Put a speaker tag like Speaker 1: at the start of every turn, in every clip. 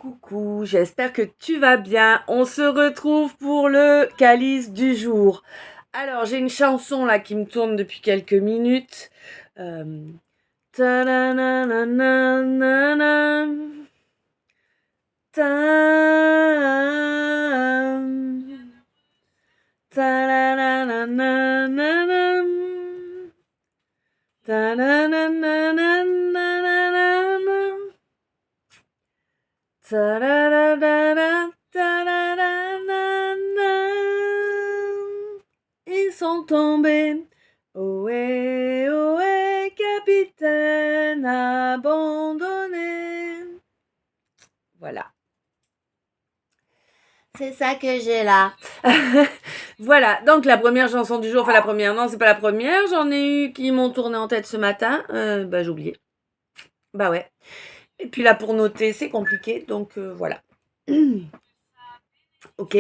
Speaker 1: coucou, j'espère que tu vas bien. On se retrouve pour le calice du jour. Alors, j'ai une chanson là qui me tourne depuis quelques minutes. Ta-na-na-na-na-na-na. Ta- ta-na-na-na-na-na-na. Ta-na-na-na-na-na-na-na. Ta-da-da-da-da, ta-da-da-da-da. Ils sont tombés. Ohé, ohé, capitaine abandonné. Voilà. C'est ça que j'ai là. Voilà, donc la première chanson du jour, enfin la première, non, c'est pas la première, j'en ai eu qui m'ont tourné en tête ce matin. J'ai oublié. Bah ouais. Et puis là, pour noter, c'est compliqué, donc voilà. Ok.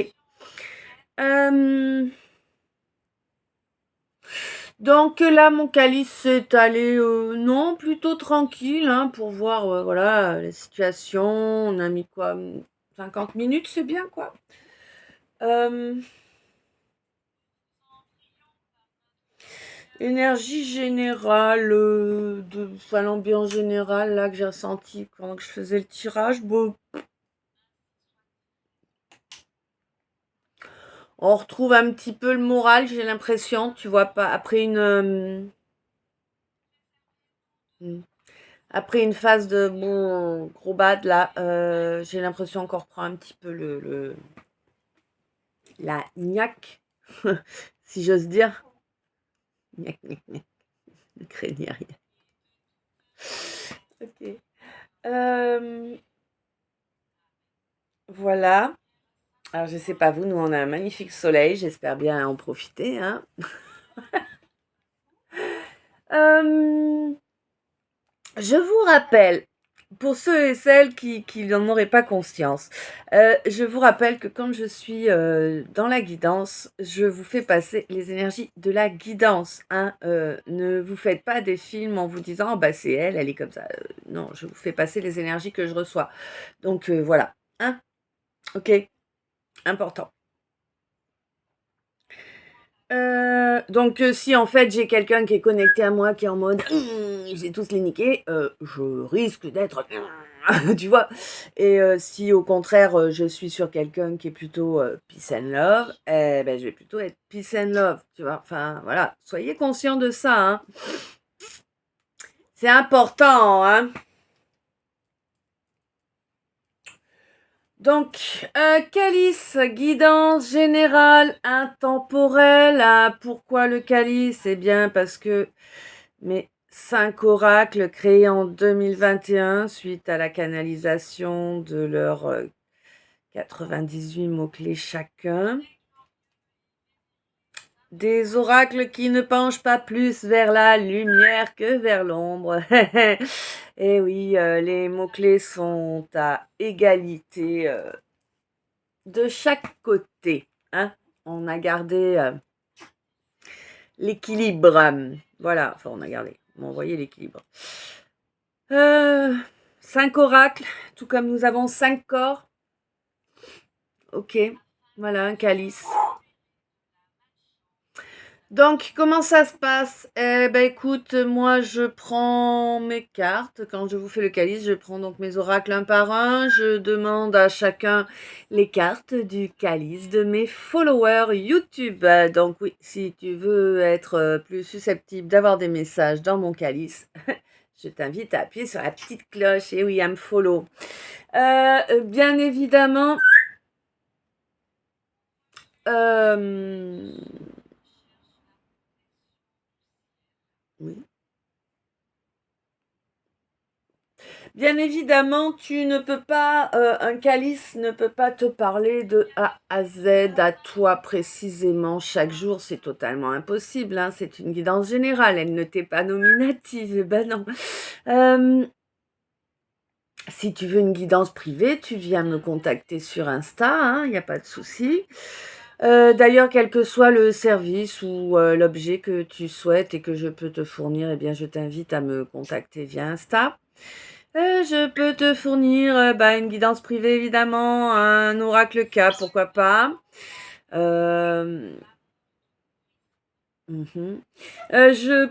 Speaker 1: Donc là, mon calice est allé, non, plutôt tranquille, hein, pour voir, voilà, la situation. On a mis quoi, 50 minutes, c'est bien, quoi. Énergie générale, enfin, l'ambiance générale, là, que j'ai ressentie pendant que je faisais le tirage, bon, on retrouve un petit peu le moral, j'ai l'impression, tu vois, pas après après une phase de bon, gros bad, là, j'ai l'impression qu'on reprend un petit peu la gnaque, si j'ose dire. Gnac, gnac, gnac. Ne craignez rien. Ok. Voilà. Alors, je sais pas vous, nous, on a un magnifique soleil. J'espère bien en profiter, hein. Je vous rappelle, pour ceux et celles qui n'en auraient pas conscience, je vous rappelle que quand je suis dans la guidance, je vous fais passer les énergies de la guidance. Hein. Ne vous faites pas des films en vous disant oh, bah c'est elle, elle est comme ça. Non, je vous fais passer les énergies que je reçois. Donc voilà. Hein. Ok. Important. Donc si en fait j'ai quelqu'un qui est connecté à moi qui est en mode j'ai tous les niqués, je risque d'être tu vois. Et si au contraire je suis sur quelqu'un qui est plutôt peace and love, je vais plutôt être peace and love, tu vois. Enfin voilà, soyez conscients de ça. Hein. C'est important, hein. Donc, calice, guidance générale, intemporelle. Hein. Pourquoi le calice? Eh bien, parce que mes 5 oracles créés en 2021 suite à la canalisation de leurs 98 mots-clés chacun. Des oracles qui ne penchent pas plus vers la lumière que vers l'ombre. Et oui, les mots-clés sont à égalité de chaque côté. Hein. On a gardé l'équilibre. Voilà, enfin on a gardé. Bon, vous voyez l'équilibre. 5 oracles, tout comme nous avons 5 corps. Ok, voilà, un calice. Donc, comment ça se passe? Écoute, moi, je prends mes cartes. Quand je vous fais le calice, je prends donc mes oracles un par un. Je demande à chacun les cartes du calice de mes followers YouTube. Donc, oui, si tu veux être plus susceptible d'avoir des messages dans mon calice, je t'invite à appuyer sur la petite cloche. Et oui, à me follow. Bien évidemment... oui. Bien évidemment, tu ne peux pas, un calice ne peut pas te parler de A à Z, à toi précisément, chaque jour, c'est totalement impossible, hein, c'est une guidance générale, elle ne t'est pas nominative, ben non. Si tu veux une guidance privée, tu viens me contacter sur Insta, hein, il n'y a pas de souci. D'ailleurs, quel que soit le service ou l'objet que tu souhaites et que je peux te fournir, eh bien, je t'invite à me contacter via Insta. Je peux te fournir une guidance privée, évidemment, un oracle K, pourquoi pas. Je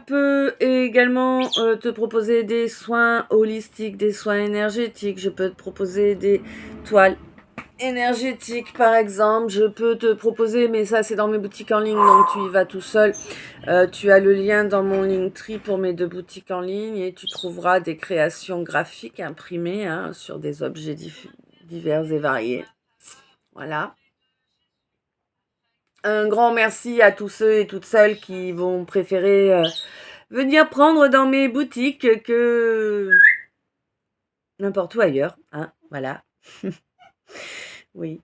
Speaker 1: peux également te proposer des soins holistiques, des soins énergétiques. Je peux te proposer des toiles énergétiques, par exemple. Je peux te proposer, mais ça c'est dans mes boutiques en ligne, donc tu y vas tout seul. Tu as le lien dans mon Linktree pour mes 2 boutiques en ligne et tu trouveras des créations graphiques imprimées sur des objets divers et variés. Voilà. Un grand merci à tous ceux et toutes celles qui vont préférer venir prendre dans mes boutiques que n'importe où ailleurs. Voilà. Oui.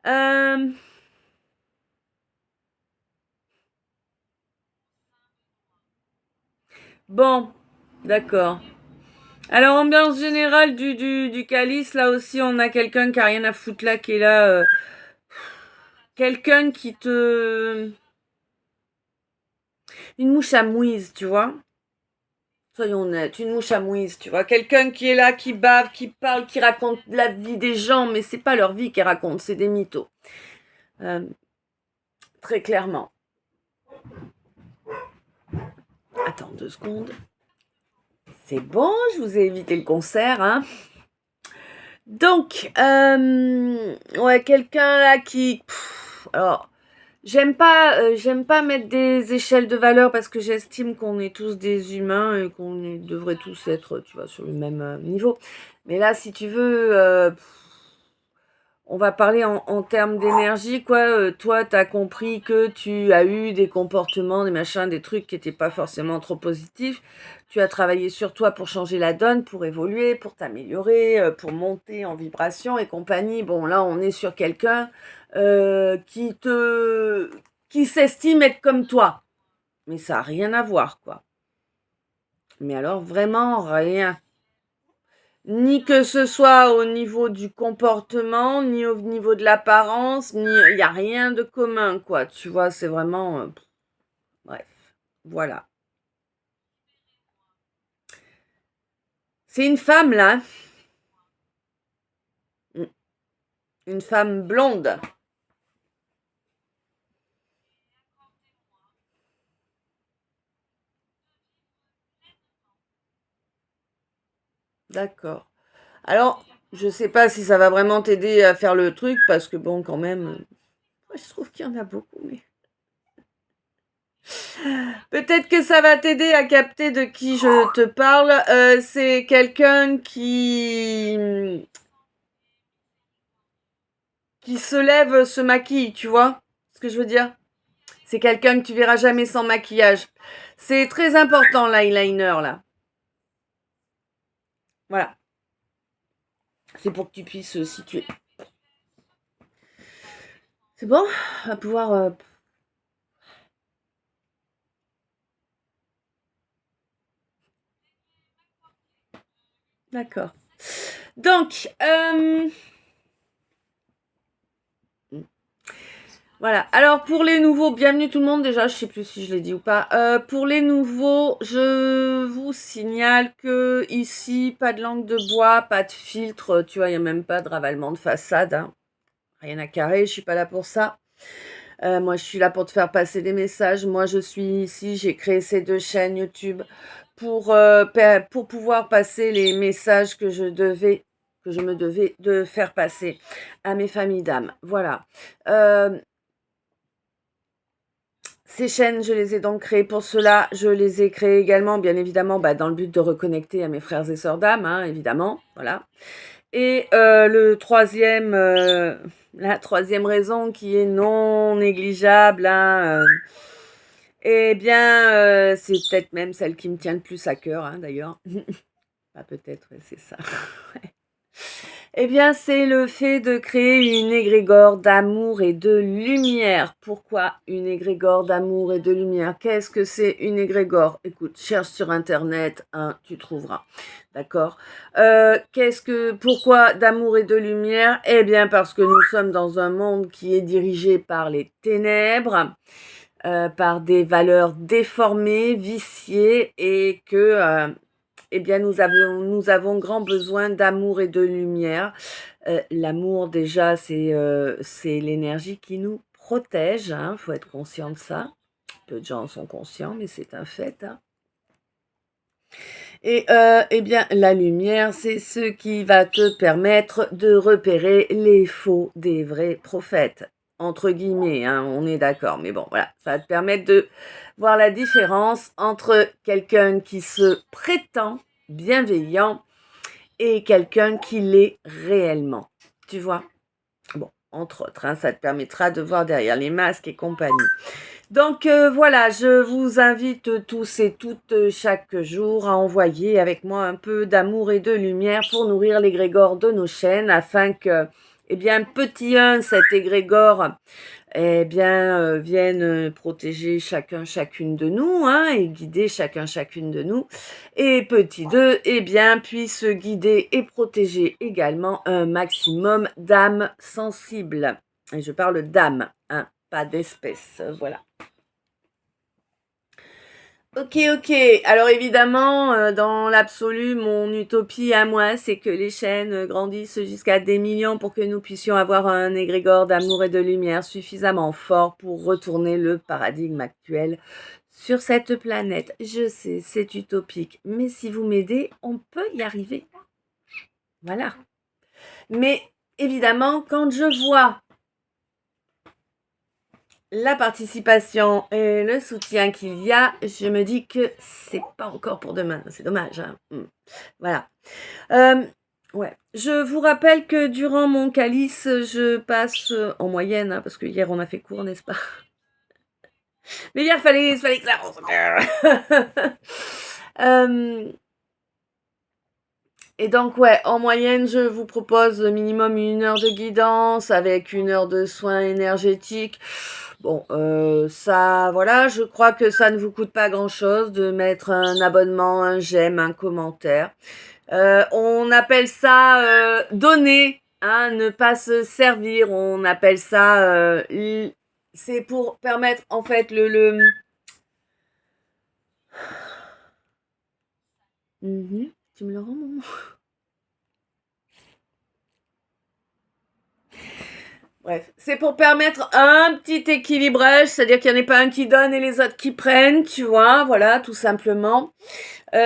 Speaker 1: Euh, Bon, d'accord. Alors, ambiance générale du calice, là aussi, on a quelqu'un qui a rien à foutre là, qui est là. Quelqu'un qui te... Une mouche à mouise, tu vois. Soyons honnêtes, une mouche à mouise, tu vois. Quelqu'un qui est là, qui bave, qui parle, qui raconte la vie des gens, mais c'est pas leur vie qu'ils racontent, c'est des mythos. Très clairement. Attends 2 secondes. C'est bon, je vous ai évité le concert, hein. Donc, ouais, quelqu'un là qui... alors, j'aime pas mettre des échelles de valeur parce que j'estime qu'on est tous des humains et qu'on devrait tous être, tu vois, sur le même niveau. Mais là, si tu veux, on va parler en termes d'énergie, quoi. Toi, t'as compris que tu as eu des comportements, des machins, des trucs qui n'étaient pas forcément trop positifs. Tu as travaillé sur toi pour changer la donne, pour évoluer, pour t'améliorer, pour monter en vibration et compagnie. Bon, là, on est sur quelqu'un qui s'estime être comme toi. Mais ça n'a rien à voir, quoi. Mais alors, vraiment, rien. Ni que ce soit au niveau du comportement, ni au niveau de l'apparence, ni il n'y a rien de commun, quoi. Tu vois, c'est vraiment... bref, voilà. C'est une femme, là. Une femme blonde. D'accord. Alors, je sais pas si ça va vraiment t'aider à faire le truc, parce que bon, quand même, je trouve qu'il y en a beaucoup, mais... Peut-être que ça va t'aider à capter de qui je te parle. C'est quelqu'un qui se lève, se maquille, tu vois ce que je veux dire? C'est quelqu'un que tu verras jamais sans maquillage. C'est très important l'eyeliner là. Voilà. C'est pour que tu puisses situer. C'est bon? On va pouvoir... D'accord. Donc, voilà. Alors pour les nouveaux, bienvenue tout le monde déjà, je sais plus si je l'ai dit ou pas. Pour les nouveaux, je vous signale que ici, pas de langue de bois, pas de filtre, tu vois, il n'y a même pas de ravalement de façade, hein. Rien à carrer, je suis pas là pour ça. Moi, je suis là pour te faire passer des messages. Moi, je suis ici, j'ai créé ces 2 chaînes YouTube pour pouvoir passer les messages que je me devais de faire passer à mes familles d'âmes. Voilà. Ces chaînes, je les ai donc créées pour cela. Je les ai créées également, bien évidemment, dans le but de reconnecter à mes frères et sœurs d'âme, hein, évidemment. Voilà. Et la troisième raison qui est non négligeable, hein, eh bien, c'est peut-être même celle qui me tient le plus à cœur, hein, d'ailleurs. Peut-être, ouais, c'est ça. Eh bien, c'est le fait de créer une égrégore d'amour et de lumière. Pourquoi une égrégore d'amour et de lumière? Qu'est-ce que c'est une égrégore? Écoute, cherche sur Internet, hein, tu trouveras. D'accord? Pourquoi d'amour et de lumière? Eh bien, parce que nous sommes dans un monde qui est dirigé par les ténèbres, par des valeurs déformées, viciées, et que eh bien, nous avons grand besoin d'amour et de lumière. L'amour, déjà, c'est l'énergie qui nous protège. Il faut être conscient de ça. Peu de gens en sont conscients, mais c'est un fait. Hein. Et eh bien, la lumière, c'est ce qui va te permettre de repérer les faux des vrais prophètes. Entre guillemets, hein, on est d'accord. Mais bon, voilà, ça va te permettre de voir la différence entre quelqu'un qui se prétend bienveillant et quelqu'un qui l'est réellement. Tu vois? Bon, entre autres, hein, ça te permettra de voir derrière les masques et compagnie. Donc voilà, je vous invite tous et toutes chaque jour à envoyer avec moi un peu d'amour et de lumière pour nourrir l'égrégore de nos chaînes afin que, eh bien, petit 1, cet égrégore, eh bien, vienne protéger chacun, chacune de nous, hein, et guider chacun, chacune de nous. Et petit 2, eh bien, puisse guider et protéger également un maximum d'âmes sensibles. Et je parle d'âmes, hein, pas d'espèces, voilà. Ok, ok. Alors évidemment, dans l'absolu, mon utopie à moi, c'est que les chaînes grandissent jusqu'à des millions pour que nous puissions avoir un égrégore d'amour et de lumière suffisamment fort pour retourner le paradigme actuel sur cette planète. Je sais, c'est utopique, mais si vous m'aidez, on peut y arriver. Voilà. Mais évidemment, quand je vois la participation et le soutien qu'il y a, je me dis que c'est pas encore pour demain. C'est dommage. Hein. Voilà. Ouais. Je vous rappelle que durant mon calice, je passe en moyenne, hein, parce que hier on a fait court, n'est-ce pas? Mais hier, il fallait que ça avance. Et donc, ouais, en moyenne, je vous propose minimum 1 heure de guidance avec 1 heure de soins énergétiques. Bon, ça, voilà, je crois que ça ne vous coûte pas grand-chose de mettre un abonnement, un j'aime, un commentaire. On appelle ça donner, hein, ne pas se servir. On appelle ça, c'est pour permettre en fait tu me le rends, maman? Bref, c'est pour permettre un petit équilibrage, c'est-à-dire qu'il n'y en ait pas un qui donne et les autres qui prennent, tu vois, voilà, tout simplement.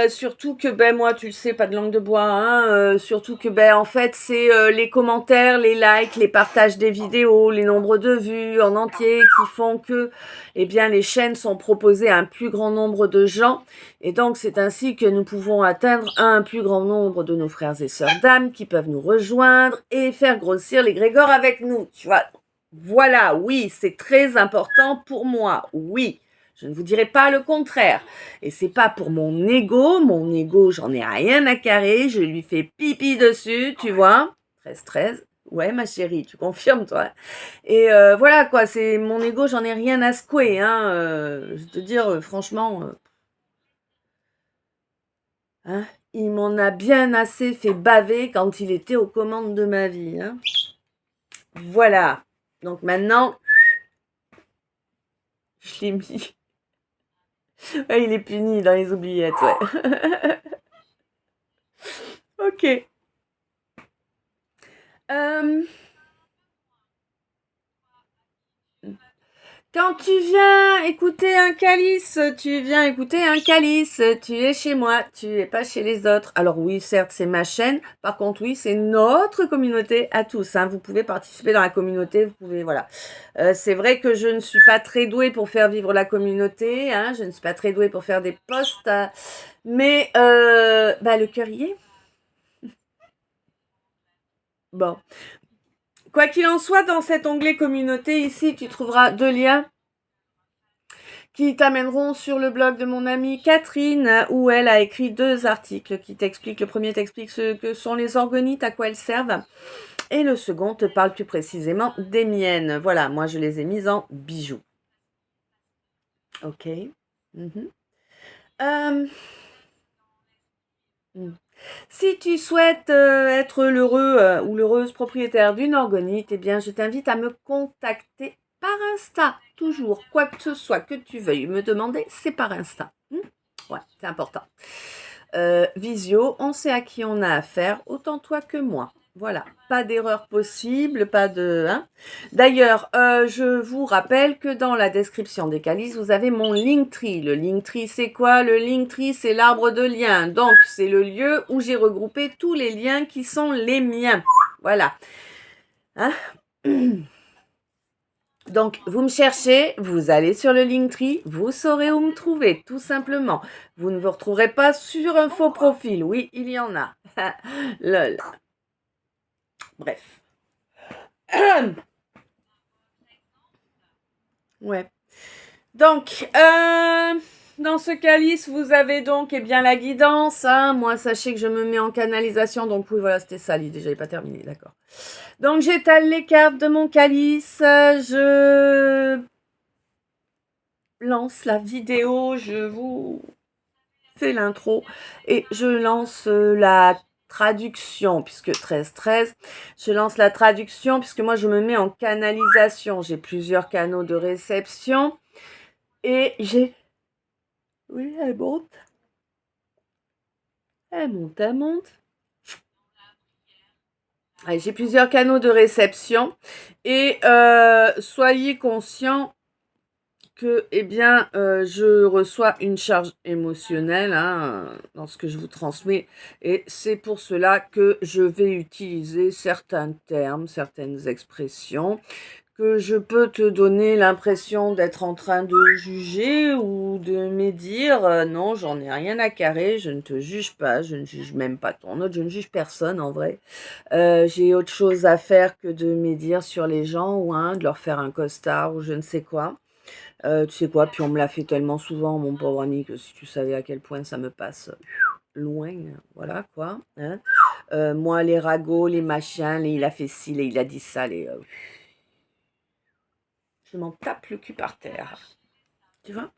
Speaker 1: Surtout que, ben, moi, tu le sais, pas de langue de bois, hein, surtout que, ben, en fait, c'est les commentaires, les likes, les partages des vidéos, les nombres de vues en entier qui font que, eh bien, les chaînes sont proposées à un plus grand nombre de gens. Et donc, c'est ainsi que nous pouvons atteindre un plus grand nombre de nos frères et sœurs d'âme qui peuvent nous rejoindre et faire grossir l'égrégore avec nous, tu vois. Voilà, oui, c'est très important pour moi, oui. Je ne vous dirai pas le contraire. Et c'est pas pour mon ego, j'en ai rien à carrer, je lui fais pipi dessus, tu vois. 13-13, ouais ma chérie, tu confirmes toi. Et voilà quoi, c'est mon ego, j'en ai rien à secouer, hein. Je veux te dire, franchement, hein, il m'en a bien assez fait baver quand il était aux commandes de ma vie, hein. Voilà. Donc maintenant, je l'ai mis. Ouais, il est puni dans les oubliettes, ouais. Ok. Euh, Quand tu viens écouter un calice, tu viens écouter un calice, tu es chez moi, tu es pas chez les autres. Alors oui, certes, c'est ma chaîne. Par contre, oui, c'est notre communauté à tous. Hein. Vous pouvez participer dans la communauté, vous pouvez, voilà. C'est vrai que je ne suis pas très douée pour faire vivre la communauté. Hein. Je ne suis pas très douée pour faire des posts. Mais bah, le cœur y est. Bon. Quoi qu'il en soit, dans cet onglet communauté, ici, tu trouveras 2 liens qui t'amèneront sur le blog de mon amie Catherine, où elle a écrit 2 articles qui t'expliquent. Le premier t'explique ce que sont les orgonites, à quoi elles servent. Et le second te parle plus précisément des miennes. Voilà, moi je les ai mises en bijoux. Ok. Euh, Si tu souhaites être l'heureux ou l'heureuse propriétaire d'une orgonite, eh bien, je t'invite à me contacter par Insta. Toujours, quoi que ce soit que tu veuilles me demander, c'est par Insta. Ouais, c'est important. visio, on sait à qui on a affaire, autant toi que moi. Voilà, pas d'erreur possible, pas de... Hein. D'ailleurs, je vous rappelle que dans la description des calices, vous avez mon Linktree. Le Linktree, c'est quoi? Le Linktree, c'est l'arbre de liens. Donc, c'est le lieu où j'ai regroupé tous les liens qui sont les miens. Voilà. Hein. Donc, vous me cherchez, vous allez sur le Linktree, vous saurez où me trouver, tout simplement. Vous ne vous retrouverez pas sur un faux profil. Oui, il y en a. Lol. Bref. Ouais. Donc, dans ce calice, vous avez donc bien la guidance. Hein. Moi, sachez que je me mets en canalisation. Donc, oui, voilà, c'était ça l'idée. J'avais pas terminé, d'accord. Donc, j'étale les cartes de mon calice. Je lance la vidéo. Je vous fais l'intro. Et je lance la traduction, puisque 13-13. Je lance la traduction, puisque moi, je me mets en canalisation. J'ai plusieurs canaux de réception. Et j'ai... Oui, elle monte. Elle monte, elle monte. Allez, j'ai plusieurs canaux de réception. Et soyez conscients que, eh bien, je reçois une charge émotionnelle hein, dans ce que je vous transmets. Et c'est pour cela que je vais utiliser certains termes, certaines expressions que je peux te donner l'impression d'être en train de juger ou de me dire non, j'en ai rien à carrer, je ne te juge pas, je ne juge même pas ton autre, je ne juge personne en vrai. J'ai autre chose à faire que de médire sur les gens ou hein, de leur faire un costard ou je ne sais quoi. Tu sais quoi, puis on me l'a fait tellement souvent, mon pauvre ami, que si tu savais à quel point ça me passe loin, voilà quoi. Hein. Moi, les ragots, les machins, il a fait ci, il a dit ça, je m'en tape le cul par terre. Tu vois?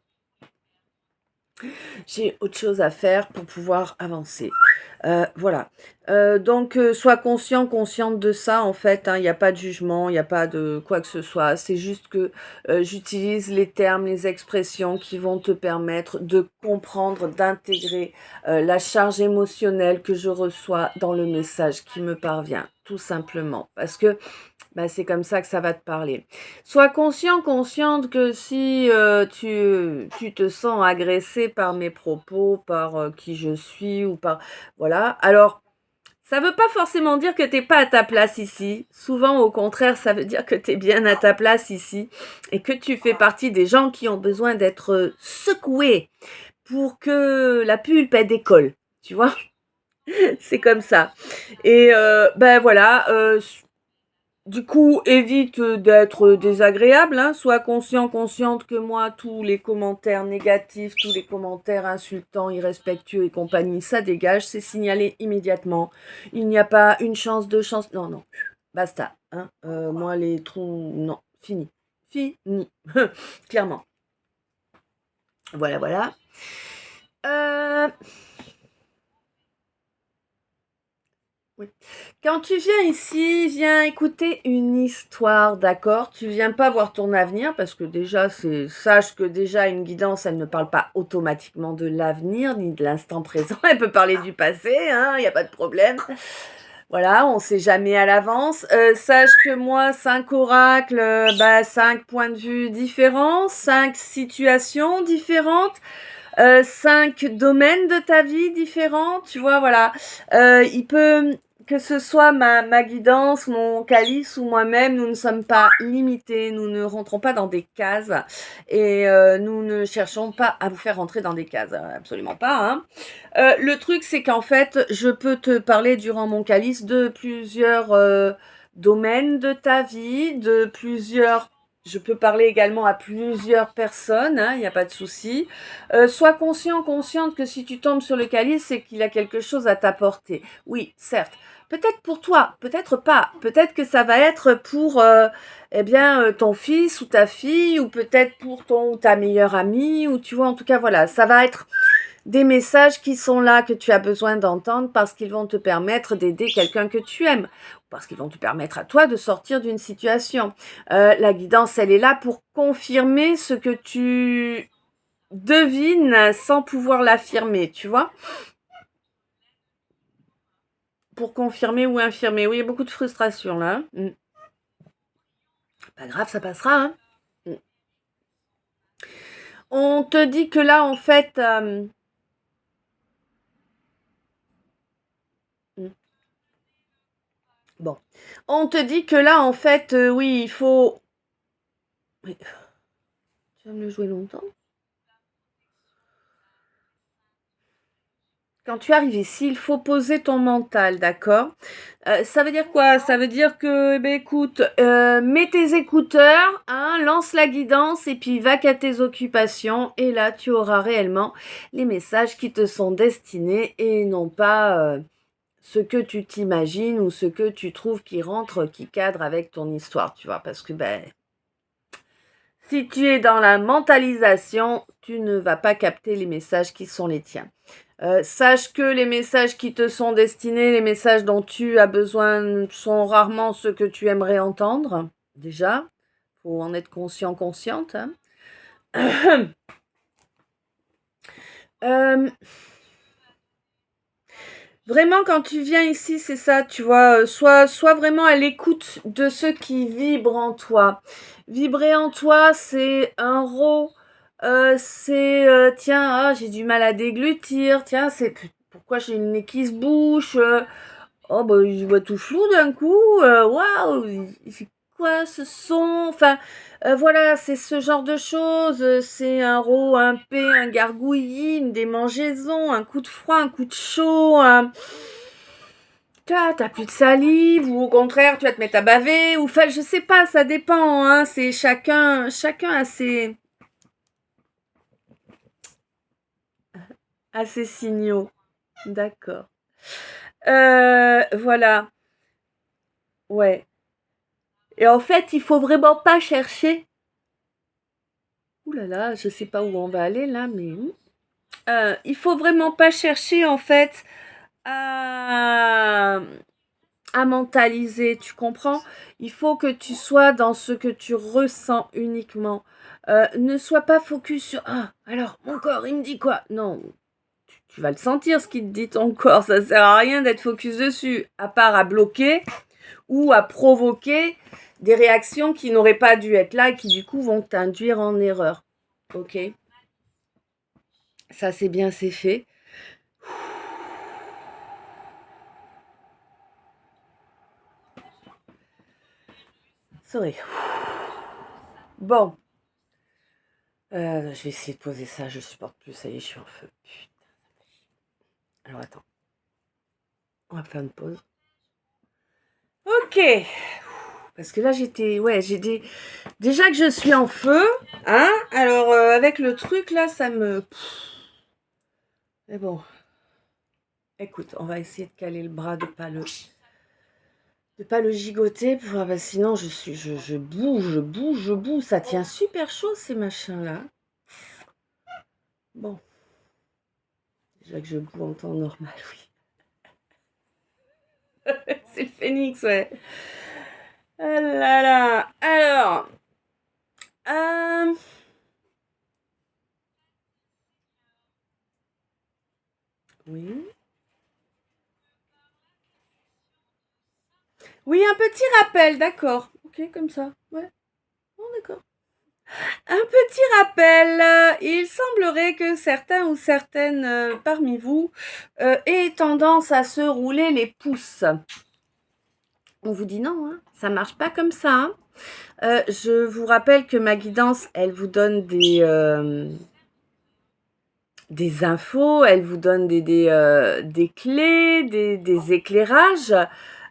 Speaker 1: J'ai autre chose à faire pour pouvoir avancer. Voilà. Donc, sois conscient, consciente de ça, en fait. Il n'y a pas de jugement, il n'y a pas de quoi que ce soit. C'est juste que j'utilise les termes, les expressions qui vont te permettre de comprendre, d'intégrer la charge émotionnelle que je reçois dans le message qui me parvient, tout simplement. Parce que c'est comme ça que ça va te parler. Sois conscient, consciente que si tu te sens agressé par mes propos, par qui je suis ou par... Voilà. Alors, ça ne veut pas forcément dire que tu n'es pas à ta place ici. Souvent, au contraire, ça veut dire que tu es bien à ta place ici et que tu fais partie des gens qui ont besoin d'être secoués pour que la pulpe, elle décolle. Tu vois? C'est comme ça. Et voilà... du coup, évite d'être désagréable, hein. Sois conscient, consciente que moi, tous les commentaires négatifs, tous les commentaires insultants, irrespectueux et compagnie, ça dégage, c'est signalé immédiatement. Il n'y a pas une chance, deux chances, non, non, basta. Hein. Moi, les trous, non, fini. Fini, clairement. Voilà, voilà. Oui. Quand tu viens ici, viens écouter une histoire, d'accord? Tu viens pas voir ton avenir parce que déjà, sache que déjà une guidance, elle ne parle pas automatiquement de l'avenir ni de l'instant présent. Elle peut parler du passé, hein, il n'y a pas de problème. Voilà, on ne sait jamais à l'avance. Sache que moi, 5 oracles, 5 points de vue différents, 5 situations différentes. 5 domaines de ta vie différents, tu vois, voilà. Il peut que ce soit ma guidance, mon calice ou moi-même, nous ne sommes pas limités, nous ne rentrons pas dans des cases et nous ne cherchons pas à vous faire rentrer dans des cases, absolument pas. Hein. Le truc, c'est qu'en fait, je peux te parler durant mon calice de plusieurs domaines de ta vie, de plusieurs... Je peux parler également à plusieurs personnes, il n'y a pas de souci. Sois conscient, consciente que si tu tombes sur le calice, c'est qu'il a quelque chose à t'apporter. Oui, certes. Peut-être pour toi, peut-être pas. Peut-être que ça va être pour ton fils ou ta fille, ou peut-être pour ton ou ta meilleure amie, ou tu vois, en tout cas, voilà, ça va être des messages qui sont là, que tu as besoin d'entendre parce qu'ils vont te permettre d'aider quelqu'un que tu aimes, parce qu'ils vont te permettre à toi de sortir d'une situation. La guidance, elle est là pour confirmer ce que tu devines sans pouvoir l'affirmer, tu vois. pour confirmer ou infirmer. Oui, il y a beaucoup de frustration là. Pas grave, ça passera. Hein. On te dit que là, en fait... Bon. On te dit que là, en fait, oui, il faut... Mais... Tu vas me le jouer longtemps? Quand tu arrives ici, il faut poser ton mental, d'accord? Ça veut dire quoi? Ça veut dire que, écoute, mets tes écouteurs, hein, lance la guidance et puis va qu'à tes occupations. Et là, tu auras réellement les messages qui te sont destinés et non pas ce que tu t'imagines ou ce que tu trouves qui rentre, qui cadre avec ton histoire, tu vois? Parce que, si tu es dans la mentalisation, tu ne vas pas capter les messages qui sont les tiens. Sache que les messages qui te sont destinés, les messages dont tu as besoin sont rarement ceux que tu aimerais entendre. Déjà, faut en être conscient, consciente. Hein. Vraiment, quand tu viens ici, c'est ça, tu vois, sois vraiment à l'écoute de ce qui vibre en toi. Vibrer en toi, c'est un rot. C'est, tiens, ah, j'ai du mal à déglutir. Tiens, c'est pourquoi j'ai le nez qui se bouche. Oh, bah, je vois tout flou d'un coup. Waouh, c'est quoi ce son? Enfin, voilà, c'est ce genre de choses. C'est un rot, un P, un gargouillis, une démangeaison, un coup de froid, un coup de chaud. T'as plus de salive ou au contraire, tu vas te mettre à baver. Ou, enfin, je sais pas, ça dépend. Hein, c'est chacun a ses signaux. D'accord. Voilà. Ouais. Et en fait, il faut vraiment pas chercher. Ouh là là, je sais pas où on va aller là, mais il faut vraiment pas chercher en fait à, à mentaliser, tu comprends? Il faut que tu sois dans ce que tu ressens uniquement. Ne sois pas focus sur ah alors mon corps il me dit quoi? Non, tu vas le sentir ce qu'il te dit ton corps. Ça sert à rien d'être focus dessus, à part à bloquer ou à provoquer des réactions qui n'auraient pas dû être là et qui du coup vont t'induire en erreur. Ok? Ça c'est bien, c'est fait. Sorry. Bon. Je vais essayer de poser ça, je supporte plus, ça y est, je suis en feu. Putain. Alors attends. On va faire une pause. Ok. Parce que là j'étais. Ouais, déjà que je suis en feu, hein. Alors avec le truc là, ça me. Mais bon. Écoute, on va essayer de caler le bras, de pas le gigoter, sinon je bouge, ça tient super chaud ces machins là. Bon, déjà que je boue en temps normal, oui. C'est le phénix, ouais. Ah là là. Alors, oui. Oui, un petit rappel, d'accord. Ok, comme ça, ouais. Bon, d'accord. Un petit rappel, il semblerait que certains ou certaines parmi vous aient tendance à se rouler les pouces. On vous dit non, hein, ça marche pas comme ça. Hein. Je vous rappelle que ma guidance, elle vous donne des infos, elle vous donne des clés, des éclairages,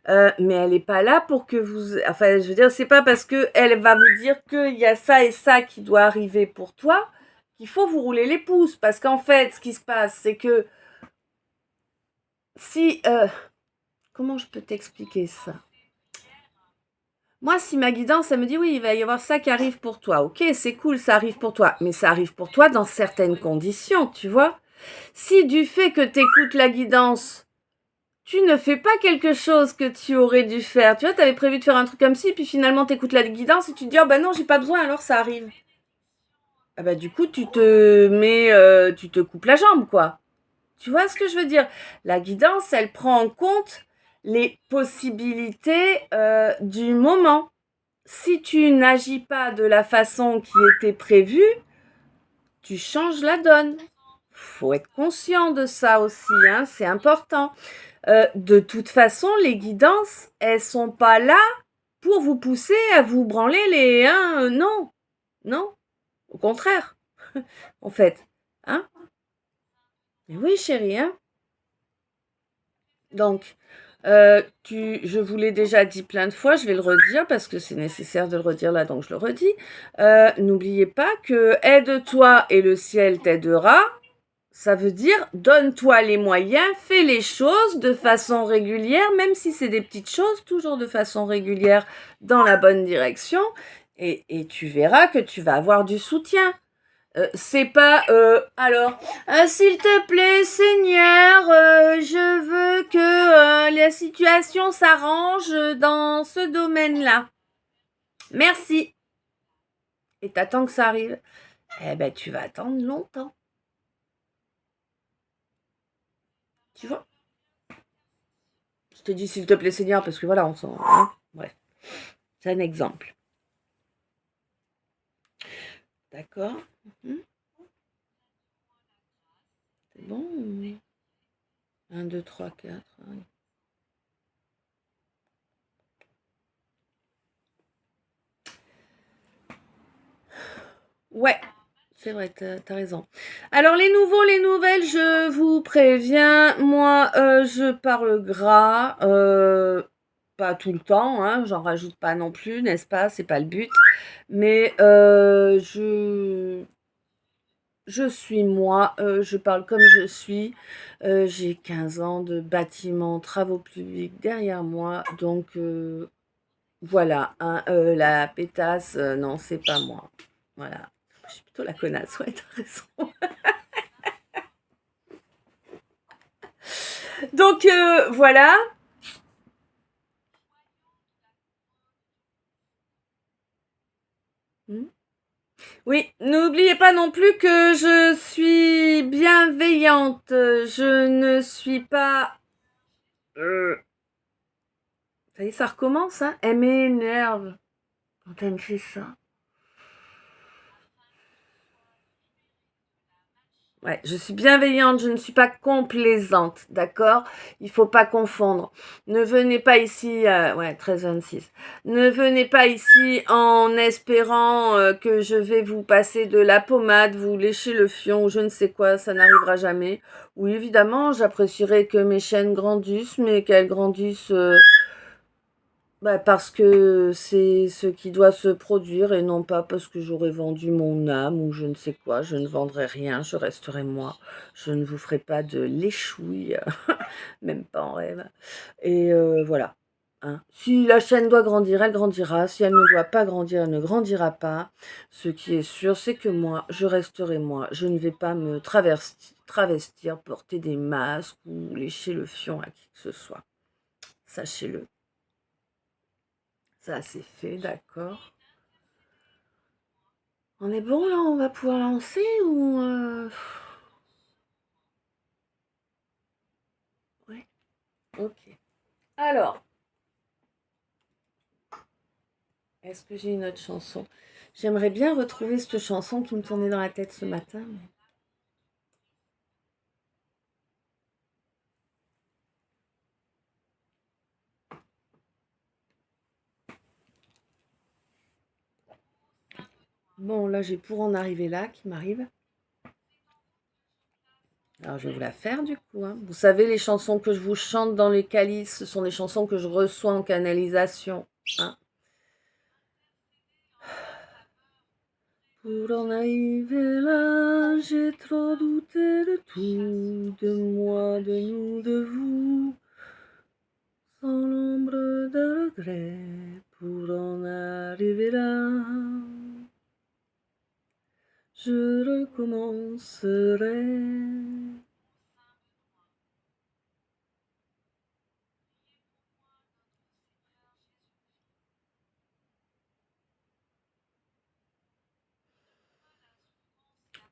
Speaker 1: mais elle n'est pas là pour que vous... Enfin, je veux dire, c'est pas parce qu'elle va vous dire qu'il y a ça et ça qui doit arriver pour toi qu'il faut vous rouler les pouces. Parce qu'en fait, ce qui se passe, c'est que si... comment je peux t'expliquer ça? Moi, si ma guidance, elle me dit oui, il va y avoir ça qui arrive pour toi. Ok, c'est cool, ça arrive pour toi. Mais ça arrive pour toi dans certaines conditions, tu vois. Si du fait que tu écoutes la guidance, tu ne fais pas quelque chose que tu aurais dû faire. Tu vois, tu avais prévu de faire un truc comme ci, puis finalement tu écoutes la guidance et tu te dis, oh bah non, j'ai pas besoin, alors ça arrive. Ah bah du coup, tu te coupes la jambe, quoi. Tu vois ce que je veux dire? La guidance, elle prend en compte les possibilités du moment. Si tu n'agis pas de la façon qui était prévue, tu changes la donne. Faut être conscient de ça aussi, hein, c'est important. De toute façon, les guidances, elles sont pas là pour vous pousser à vous branler les... Hein, non, non, au contraire, en fait. Hein? Mais oui, chérie, hein? Donc, je vous l'ai déjà dit plein de fois, je vais le redire parce que c'est nécessaire de le redire là, donc je le redis. N'oubliez pas que aide-toi et le ciel t'aidera. Ça veut dire donne-toi les moyens, fais les choses de façon régulière, même si c'est des petites choses, toujours de façon régulière dans la bonne direction, et tu verras que tu vas avoir du soutien. C'est pas alors s'il te plaît Seigneur, je veux que la situation s'arrange dans ce domaine-là. Merci. Et t'attends que ça arrive. Eh ben tu vas attendre longtemps. Tu vois? Je te dis s'il te plaît Seigneur parce que voilà, on s'en... Hein, bref, c'est un exemple. D'accord. C'est bon. 1, 2, 3, 4. Ouais, c'est vrai, t'as raison. Alors les nouveaux, les nouvelles, je vous préviens, moi je parle gras, pas tout le temps, hein, j'en rajoute pas non plus, n'est-ce pas? C'est pas le but. Mais je suis moi, je parle comme je suis. J'ai 15 ans de bâtiment, travaux publics derrière moi, donc voilà, hein, la pétasse, non, c'est pas moi. Voilà. Je suis plutôt la connasse, ouais, t'as raison. Donc voilà. Oui, n'oubliez pas non plus que je suis bienveillante. Je ne suis pas... Ça y est, ça recommence, hein? Elle m'énerve quand elle me fait ça. Ouais, je suis bienveillante, je ne suis pas complaisante, d'accord? Il faut pas confondre. Ne venez pas ici, ouais, 13-26. Ne venez pas ici en espérant que je vais vous passer de la pommade, vous lécher le fion, ou je ne sais quoi, ça n'arrivera jamais. Oui, évidemment, j'apprécierais que mes chaînes grandissent, mais qu'elles grandissent parce que c'est ce qui doit se produire et non pas parce que j'aurais vendu mon âme ou je ne sais quoi. Je ne vendrai rien, je resterai moi. Je ne vous ferai pas de l'échouille, même pas en rêve. Et voilà. Hein. Si la chaîne doit grandir, elle grandira. Si elle ne doit pas grandir, elle ne grandira pas. Ce qui est sûr, c'est que moi, je resterai moi. Je ne vais pas me travestir, porter des masques ou lécher le fion à qui que ce soit. Sachez-le. Ça, c'est fait, d'accord. On est bon là, on va pouvoir lancer ou... Ouais, ok. Alors, est-ce que j'ai une autre chanson? J'aimerais bien retrouver cette chanson qui me tournait dans la tête ce matin. Bon, là, j'ai Pour en arriver là qui m'arrive. Alors, je vais vous la faire du coup. Hein. Vous savez, les chansons que je vous chante dans les calices, ce sont des chansons que je reçois en canalisation. Hein. Pour en arriver là, j'ai trop douté de tout, de moi, de nous, de vous. Sans l'ombre de regret, pour en arriver là, je recommencerai.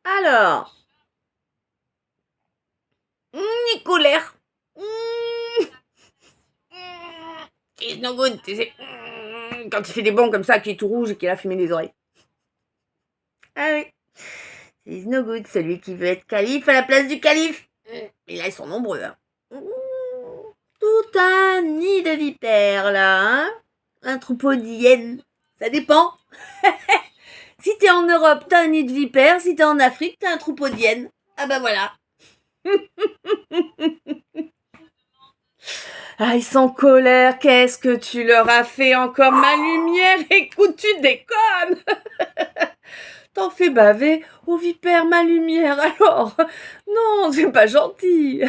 Speaker 1: Alors, Nicolaire. It's no good, tu sais. Quand il fait des bonds comme ça, qui est tout rouge et qui a fumé des oreilles. Ah oui. It's no good, celui qui veut être calife à la place du calife. Et là, ils sont nombreux. Hein. Tout un nid de vipères, là. Hein, un troupeau d'hyènes. Ça dépend. Si t'es en Europe, t'as un nid de vipères. Si t'es en Afrique, t'as un troupeau d'hyènes. Ah bah voilà. Ah, ils sont en colère. Qu'est-ce que tu leur as fait encore, ma lumière? Écoute, tu déconnes. T'en fais baver aux vipères, ma lumière, alors. Non, c'est pas gentil.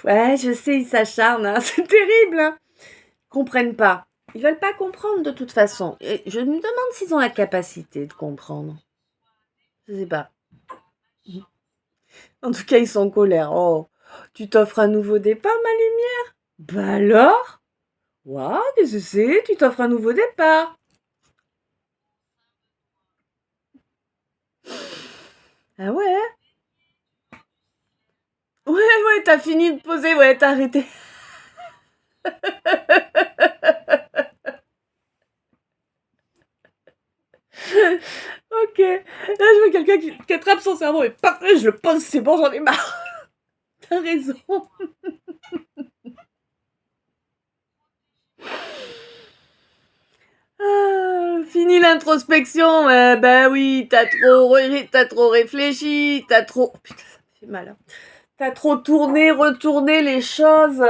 Speaker 1: Ouais, je sais, ils s'acharnent. Hein. C'est terrible. Hein. Ils comprennent pas. Ils veulent pas comprendre de toute façon. Et je me demande s'ils ont la capacité de comprendre. Je sais pas. En tout cas, ils sont en colère. Oh, tu t'offres un nouveau départ, ma lumière? Bah alors? Waouh, qu'est-ce que c'est? Tu t'offres un nouveau départ. Ah ouais? Ouais, t'as fini de poser, ouais, t'as arrêté. Ok. Là, je vois quelqu'un qui attrape son cerveau et paf, je le pose, c'est bon, j'en ai marre. T'as raison. Ah, fini l'introspection. Bah oui, t'as trop réfléchi, t'as trop... Oh, putain, ça me fait mal. Hein. T'as trop tourné, retourné les choses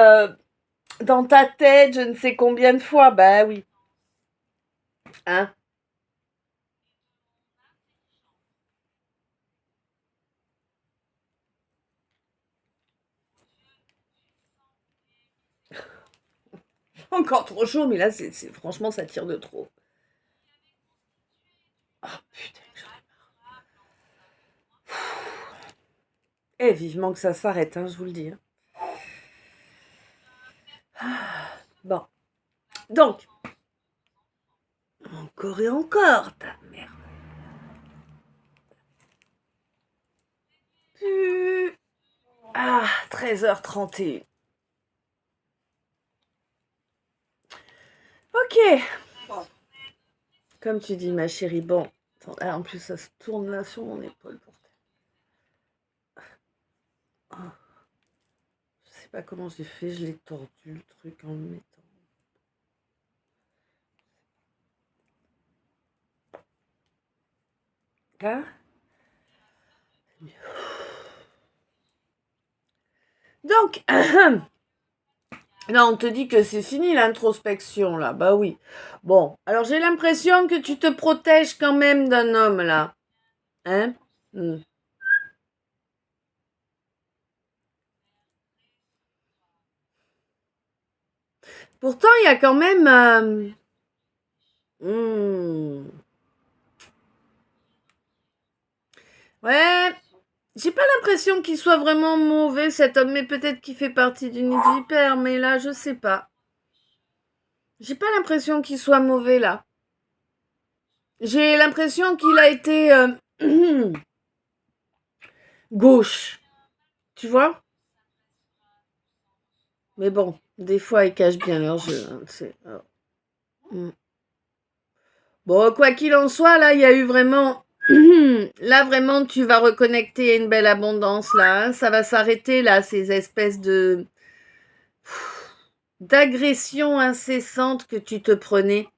Speaker 1: dans ta tête, je ne sais combien de fois. Bah oui. Hein? Encore trop chaud, mais là, franchement, ça tire de trop. Oh putain, j'en ai marre. Eh, vivement que ça s'arrête, hein, je vous le dis. Hein. Bon. Donc, encore et encore, ta merde. Ah, 13h31. Ok. Comme tu dis, ma chérie. Bon. Attends, ah, en plus, ça se tourne là sur mon épaule. Ah, je sais pas comment j'ai fait. Je l'ai tordu, le truc, en le mettant. Hein? Donc, là, on te dit que c'est fini l'introspection, là. Bah oui. Bon, alors j'ai l'impression que tu te protèges quand même d'un homme, là. Hein? Pourtant, il y a quand même... Ouais, j'ai pas l'impression qu'il soit vraiment mauvais, cet homme, mais peut-être qu'il fait partie du nid de vipère, mais là, je sais pas. J'ai pas l'impression qu'il soit mauvais, là. J'ai l'impression qu'il a été gauche, tu vois? Mais bon, des fois, ils cachent bien leur jeu, hein, tu sais. Bon, quoi qu'il en soit, là, il y a eu vraiment... Là, vraiment, tu vas reconnecter à une belle abondance, là. Hein. Ça va s'arrêter, là, ces espèces de... d'agressions incessantes que tu te prenais.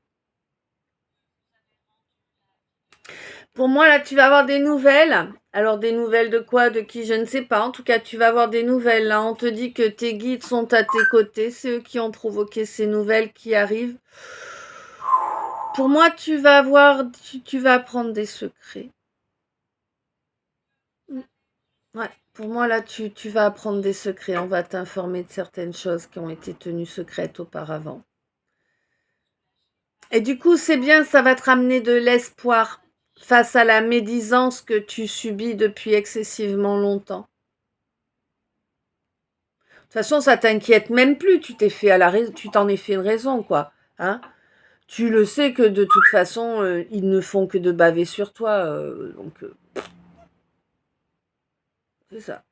Speaker 1: Pour moi, là, tu vas avoir des nouvelles. Alors, des nouvelles de quoi? De qui? Je ne sais pas. En tout cas, tu vas avoir des nouvelles. Là, on te dit que tes guides sont à tes côtés. C'est eux qui ont provoqué ces nouvelles qui arrivent. Pour moi, tu vas avoir... Tu vas apprendre des secrets. Ouais, pour moi, là, tu vas apprendre des secrets. On va t'informer de certaines choses qui ont été tenues secrètes auparavant. Et du coup, c'est bien, ça va te ramener de l'espoir face à la médisance que tu subis depuis excessivement longtemps. De toute façon, ça t'inquiète même plus. Tu t'es fait tu t'en es fait une raison, quoi. Hein? Tu le sais que de toute façon, ils ne font que de baver sur toi. Donc, c'est ça.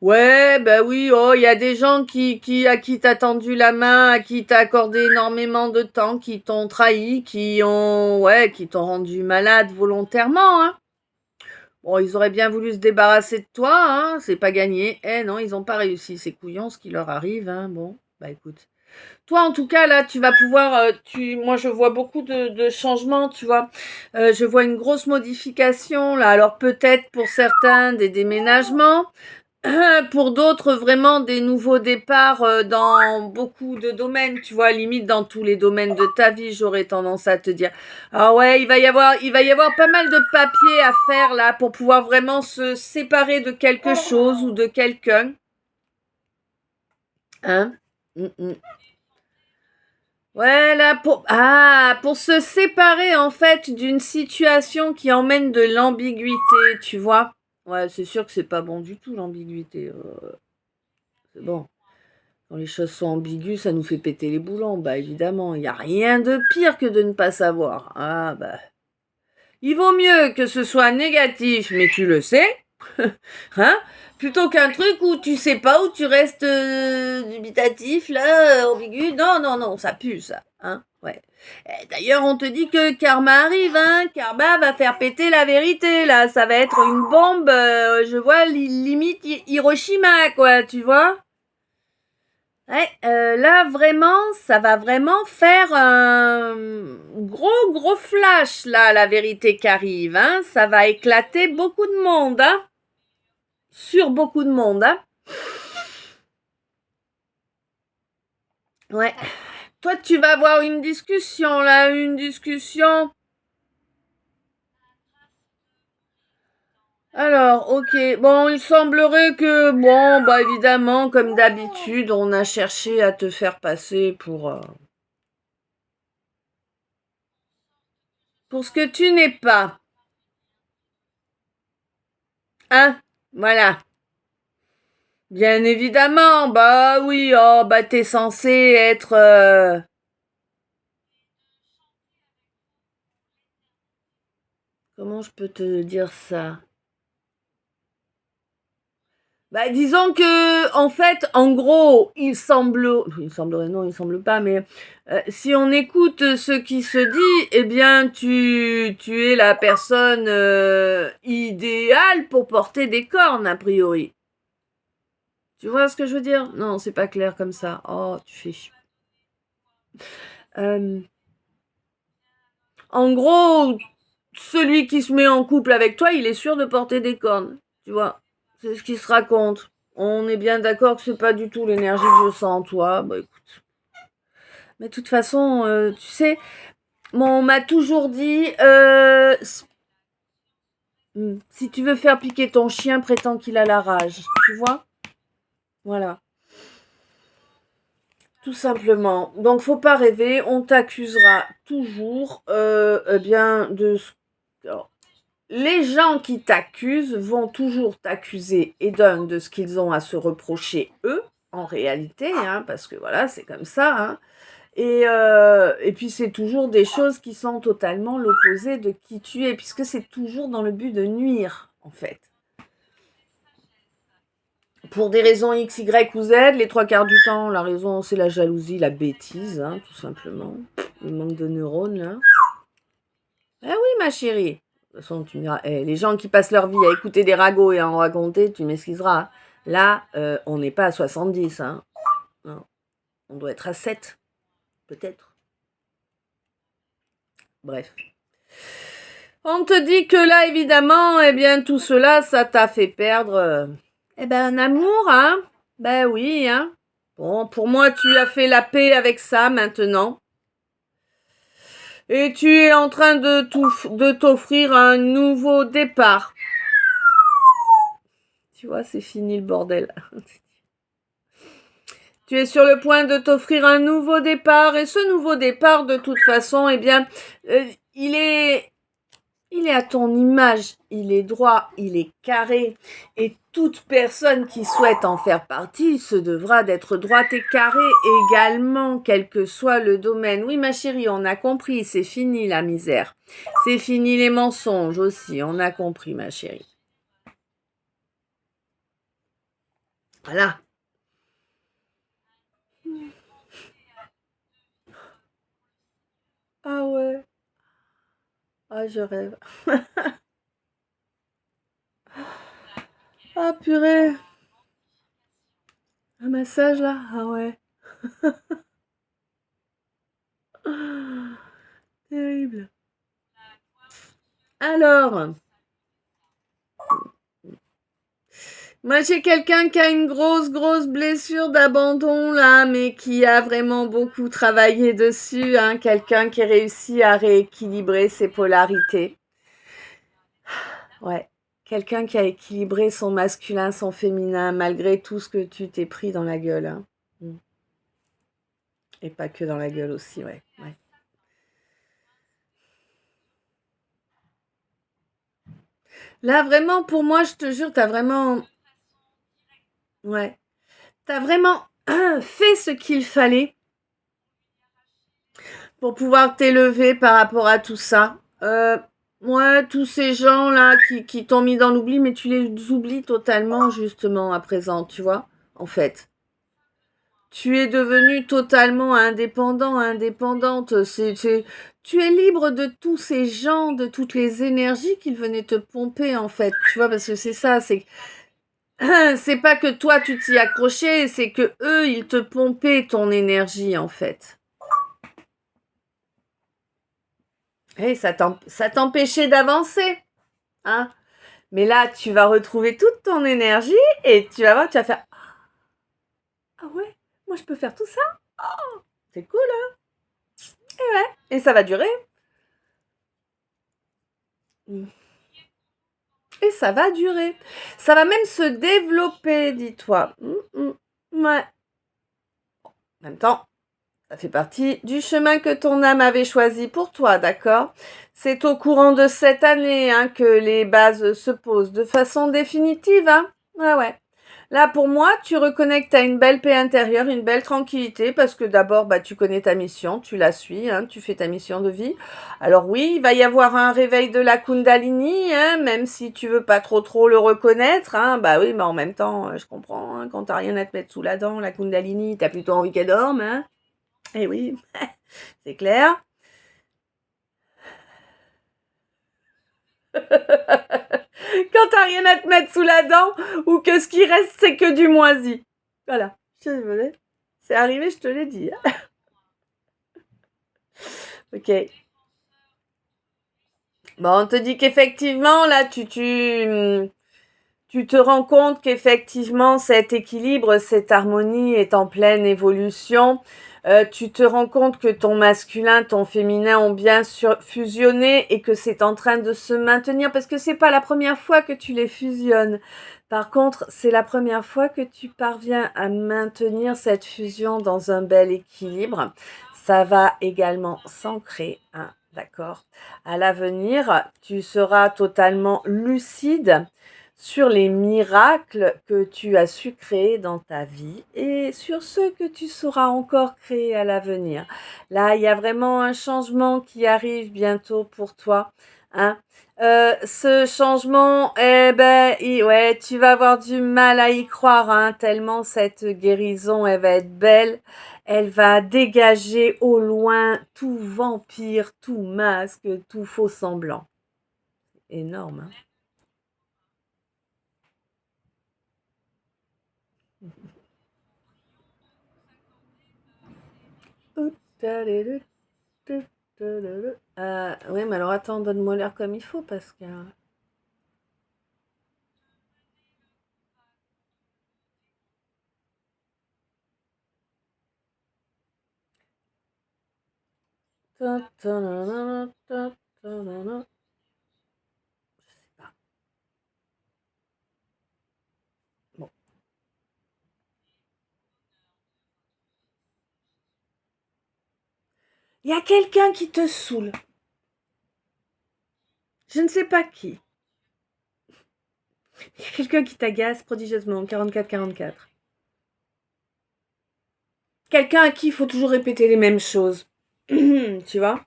Speaker 1: Ouais, bah oui, oh, il y a des gens à qui t'as tendu la main, à qui t'as accordé énormément de temps, qui t'ont trahi, ouais, qui t'ont rendu malade volontairement, hein. Bon, ils auraient bien voulu se débarrasser de toi, hein, c'est pas gagné. Eh non, ils ont pas réussi, c'est couillon ce qui leur arrive, hein. Bon, bah écoute. Toi, en tout cas, là, tu vas pouvoir, moi, je vois beaucoup de changements, tu vois. Je vois une grosse modification, là. Alors, peut-être pour certains, des déménagements. Pour d'autres, vraiment des nouveaux départs dans beaucoup de domaines, tu vois, limite dans tous les domaines de ta vie, j'aurais tendance à te dire. Ah ouais, il va y avoir pas mal de papiers à faire là pour pouvoir vraiment se séparer de quelque chose ou de quelqu'un. Hein? Mm, mm. Ouais, là, pour se séparer, en fait, d'une situation qui emmène de l'ambiguïté, tu vois. Ouais, c'est sûr que c'est pas bon du tout, l'ambiguïté. C'est bon. Quand les choses sont ambiguës, ça nous fait péter les boulons. Bah, évidemment, il n'y a rien de pire que de ne pas savoir. Ah, bah. Il vaut mieux que ce soit négatif, mais tu le sais, hein, plutôt qu'un truc où tu sais pas, où tu restes dubitatif, là, ambigu. Non, non, non, ça pue, ça. Hein, ouais. D'ailleurs, on te dit que karma arrive, hein. Karma va faire péter la vérité, là. Ça va être une bombe, je vois, limite Hiroshima, quoi, tu vois. Ouais, là vraiment, ça va vraiment faire un gros flash là, la vérité qui arrive, hein. Ça va éclater beaucoup de monde, hein. Sur beaucoup de monde, hein. Ouais. Toi, tu vas avoir une discussion là, une discussion. Alors, ok. Bon, il semblerait que, bon, bah évidemment, comme d'habitude, on a cherché à te faire passer pour ce que tu n'es pas. Hein? Voilà. Bien évidemment, bah oui, oh, bah t'es censé être... comment je peux te dire ça? Bah disons que, en fait, en gros, il semblerait non, il semble pas, mais si on écoute ce qui se dit, eh bien, tu es la personne idéale pour porter des cornes, a priori. Tu vois ce que je veux dire? Non, c'est pas clair comme ça. Oh, tu fais chier. Euh, En gros, celui qui se met en couple avec toi, il est sûr de porter des cornes. Tu vois, c'est ce qui se raconte. On est bien d'accord que c'est pas du tout l'énergie que je sens en toi. Bah écoute. Mais de toute façon, tu sais, on m'a toujours dit, si tu veux faire piquer ton chien, prétends qu'il a la rage. Tu vois? Voilà. Tout simplement. Donc, faut pas rêver. On t'accusera toujours, eh bien, alors, les gens qui t'accusent vont toujours t'accuser et d'un de ce qu'ils ont à se reprocher eux, en réalité, hein, parce que voilà, c'est comme ça. Hein. Et puis c'est toujours des choses qui sont totalement l'opposé de qui tu es, puisque c'est toujours dans le but de nuire, en fait. Pour des raisons X, Y ou Z, les trois quarts du temps, la raison c'est la jalousie, la bêtise, hein, tout simplement. Le manque de neurones, là. Ah oui, ma chérie. De toute façon, tu me diras, les gens qui passent leur vie à écouter des ragots et à en raconter, tu m'excuseras. Hein. Là, on n'est pas à 70. Hein. Non, on doit être à 7, peut-être. Bref. On te dit que là, évidemment, eh bien, tout cela, ça t'a fait perdre, eh ben, un amour, hein. Ben oui, hein. Bon, pour moi, tu as fait la paix avec ça maintenant. Et tu es en train de t'offrir un nouveau départ. Tu vois, c'est fini le bordel. Tu es sur le point de t'offrir un nouveau départ et ce nouveau départ, de toute façon, eh bien, il est à ton image, il est droit, il est carré et toute personne qui souhaite en faire partie se devra d'être droite et carrée également, quel que soit le domaine. Oui, ma chérie, on a compris, c'est fini la misère. C'est fini les mensonges aussi, on a compris, ma chérie. Voilà. Ah ouais. Ah, je rêve. Ah purée. Un massage là? Ah ouais. Ah, terrible. Alors, moi j'ai quelqu'un qui a une grosse blessure d'abandon là, mais qui a vraiment beaucoup travaillé dessus, hein. Quelqu'un qui réussit à rééquilibrer ses polarités. Ouais. Quelqu'un qui a équilibré son masculin, son féminin, malgré tout ce que tu t'es pris dans la gueule, hein. Mm. Et pas que dans la gueule aussi, ouais. Ouais. Là, vraiment, pour moi, je te jure, t'as vraiment... Ouais. T'as vraiment fait ce qu'il fallait pour pouvoir t'élever par rapport à tout ça. Moi, tous ces gens-là qui t'ont mis dans l'oubli, mais tu les oublies totalement, justement, à présent, tu vois, en fait. Tu es devenu totalement indépendant, indépendante. Tu es libre de tous ces gens, de toutes les énergies qu'ils venaient te pomper, en fait. Tu vois, parce que c'est ça, c'est pas que toi tu t'y accrochais, c'est que eux, ils te pompaient ton énergie, en fait. Et ça t'empêchait d'avancer, hein. Mais là, tu vas retrouver toute ton énergie et tu vas voir, tu vas faire ah ouais, moi je peux faire tout ça. C'est cool, hein. Et ouais, et ça va durer. Et ça va durer. Ça va même se développer, dis-toi. Ouais. En même temps, ça fait partie du chemin que ton âme avait choisi pour toi, d'accord? C'est au courant de cette année, hein, que les bases se posent de façon définitive, hein. Ouais, ouais. Là, pour moi, tu reconnectes à une belle paix intérieure, une belle tranquillité, parce que d'abord, bah, tu connais ta mission, tu la suis, hein, tu fais ta mission de vie. Alors oui, il va y avoir un réveil de la Kundalini, hein, même si tu veux pas trop le reconnaître, hein, bah oui, mais en même temps, je comprends, hein, quand t'as rien à te mettre sous la dent, la Kundalini, t'as plutôt envie qu'elle dorme, hein. Eh oui, c'est clair. Quand t'as rien à te mettre sous la dent, ou que ce qui reste, c'est que du moisi. Voilà, je suis désolée. C'est arrivé, je te l'ai dit, hein. Ok. Bon, on te dit qu'effectivement, là, tu te rends compte qu'effectivement, cet équilibre, cette harmonie est en pleine évolution. Tu te rends compte que ton masculin, ton féminin ont bien fusionné et que c'est en train de se maintenir parce que c'est pas la première fois que tu les fusionnes. Par contre, c'est la première fois que tu parviens à maintenir cette fusion dans un bel équilibre. Ça va également s'ancrer, hein, d'accord? À l'avenir, tu seras totalement lucide sur les miracles que tu as su créer dans ta vie et sur ceux que tu sauras encore créer à l'avenir. Là, il y a vraiment un changement qui arrive bientôt pour toi, hein. Ce changement, eh ben, ouais, tu vas avoir du mal à y croire, hein, tellement cette guérison, elle va être belle. Elle va dégager au loin tout vampire, tout masque, tout faux semblant. Énorme, hein. Oui, mais alors attends, donne-moi l'air comme il faut parce que... Bon. Il y a quelqu'un qui te saoule. Je ne sais pas qui. Il y a quelqu'un qui t'agace prodigieusement. 44-44. Quelqu'un à qui il faut toujours répéter les mêmes choses. Tu vois?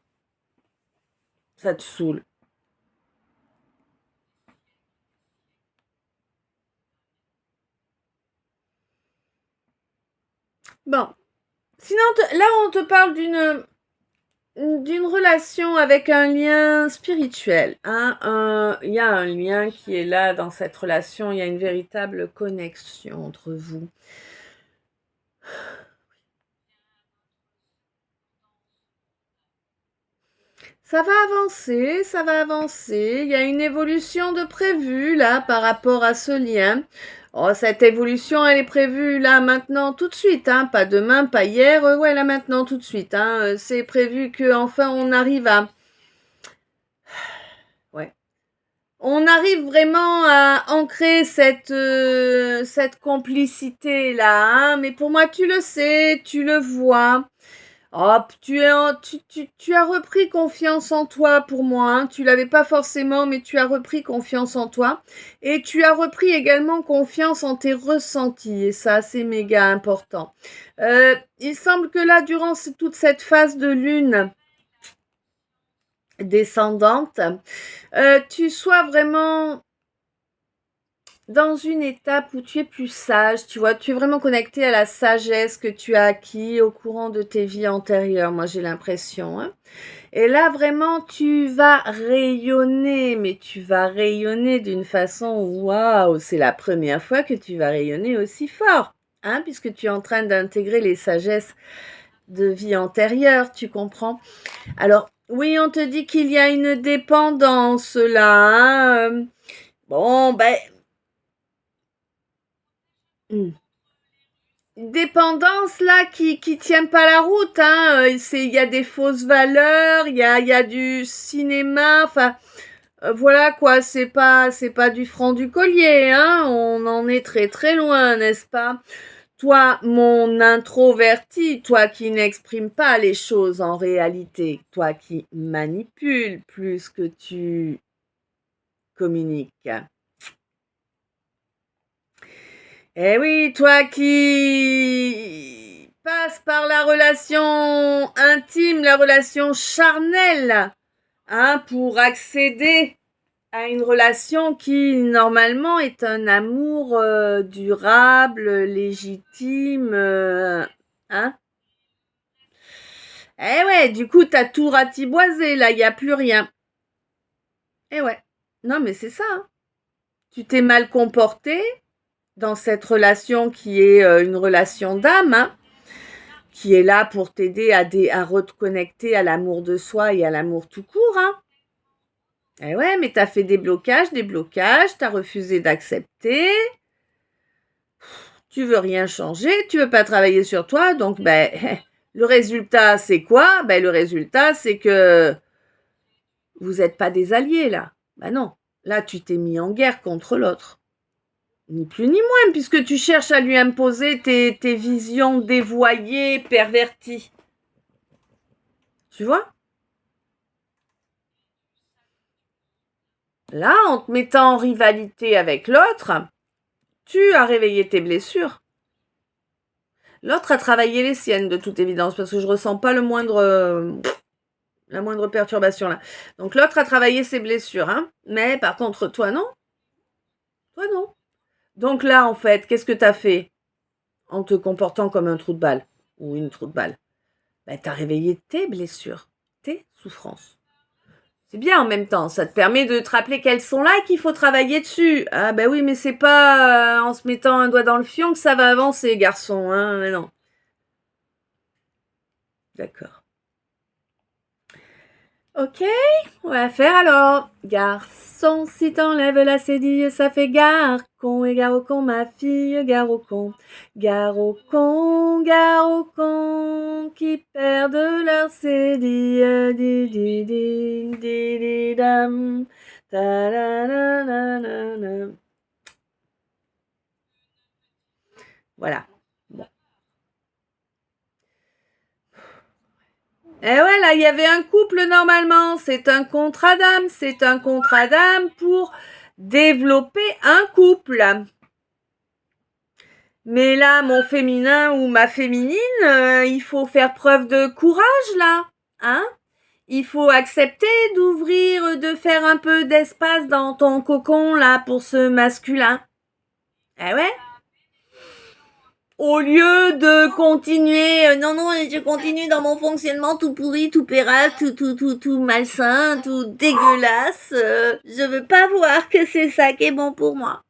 Speaker 1: Ça te saoule. Bon. Sinon, là, on te parle d'une relation avec un lien spirituel. Hein. Il y a un lien qui est là dans cette relation. Il y a une véritable connexion entre vous. Ça va avancer, ça va avancer. Il y a une évolution de prévue là par rapport à ce lien. Oh, cette évolution, elle est prévue là maintenant tout de suite, hein, pas demain, pas hier, ouais là maintenant tout de suite. Hein. C'est prévu que enfin on arrive à, ouais, on arrive vraiment à ancrer cette complicité là. Hein. Mais pour moi, tu le sais, tu le vois. Hop, tu as repris confiance en toi pour moi. Hein. Tu l'avais pas forcément, mais tu as repris confiance en toi. Et tu as repris également confiance en tes ressentis. Et ça, c'est méga important. Il semble que là, durant toute cette phase de lune descendante, tu sois vraiment dans une étape où tu es plus sage, tu vois, tu es vraiment connecté à la sagesse que tu as acquis au courant de tes vies antérieures, moi j'ai l'impression. Hein. Et là vraiment tu vas rayonner, mais tu vas rayonner d'une façon, waouh, c'est la première fois que tu vas rayonner aussi fort, hein, puisque tu es en train d'intégrer les sagesses de vie antérieure, tu comprends? Alors oui, on te dit qu'il y a une dépendance là, hein, bon, ben, dépendance là qui tient pas la route, hein. Il y a des fausses valeurs, il y a du cinéma, enfin voilà quoi, c'est pas du franc du collier, hein. On en est très très loin, n'est-ce pas? Toi, mon introverti, toi qui n'exprimes pas les choses en réalité, toi qui manipules plus que tu communiques. Eh oui, toi qui passe par la relation intime, la relation charnelle, hein, pour accéder à une relation qui normalement est un amour durable, légitime, hein. Eh ouais, du coup, t'as tout ratiboisé, là, il n'y a plus rien. Eh ouais. Non, mais c'est ça. Hein. Tu t'es mal comporté dans cette relation qui est une relation d'âme, hein, qui est là pour t'aider à reconnecter à l'amour de soi et à l'amour tout court. Hein. Eh ouais, mais t'as fait des blocages, t'as refusé d'accepter, tu veux rien changer, tu veux pas travailler sur toi, donc ben le résultat c'est quoi? Ben le résultat c'est que vous n'êtes pas des alliés là. Ben non, là tu t'es mis en guerre contre l'autre. Ni plus ni moins, puisque tu cherches à lui imposer tes visions dévoyées, perverties. Tu vois? Là, en te mettant en rivalité avec l'autre, tu as réveillé tes blessures. L'autre a travaillé les siennes, de toute évidence, parce que je ressens pas la moindre perturbation là. Donc l'autre a travaillé ses blessures, hein. Mais par contre, toi non. Toi non. Donc là, en fait, qu'est-ce que t'as fait en te comportant comme un trou de balle ou une trou de balle? Ben, t'as réveillé tes blessures, tes souffrances. C'est bien en même temps, ça te permet de te rappeler qu'elles sont là et qu'il faut travailler dessus. Ah ben oui, mais c'est pas en se mettant un doigt dans le fion que ça va avancer, garçon, hein, mais non. D'accord. Ok, on va faire alors. Garçon, si t'enlèves la cédille, ça fait gare. Con et gare au con, ma fille, gare au con. Gare au con, qui perdent leur cédille. Di di di di di dam. Ta la la la la la. Voilà. Bon. Eh ouais, là, il y avait un couple normalement. C'est un contrat d'âme. C'est un contrat d'âme pour développer un couple. Mais là, mon féminin ou ma féminine, il faut faire preuve de courage là, hein? Il faut accepter d'ouvrir, de faire un peu d'espace dans ton cocon là pour ce masculin. Eh ouais? Au lieu de continuer, non, je continue dans mon fonctionnement tout pourri, tout pérave, tout malsain, tout dégueulasse. Je veux pas voir que c'est ça qui est bon pour moi.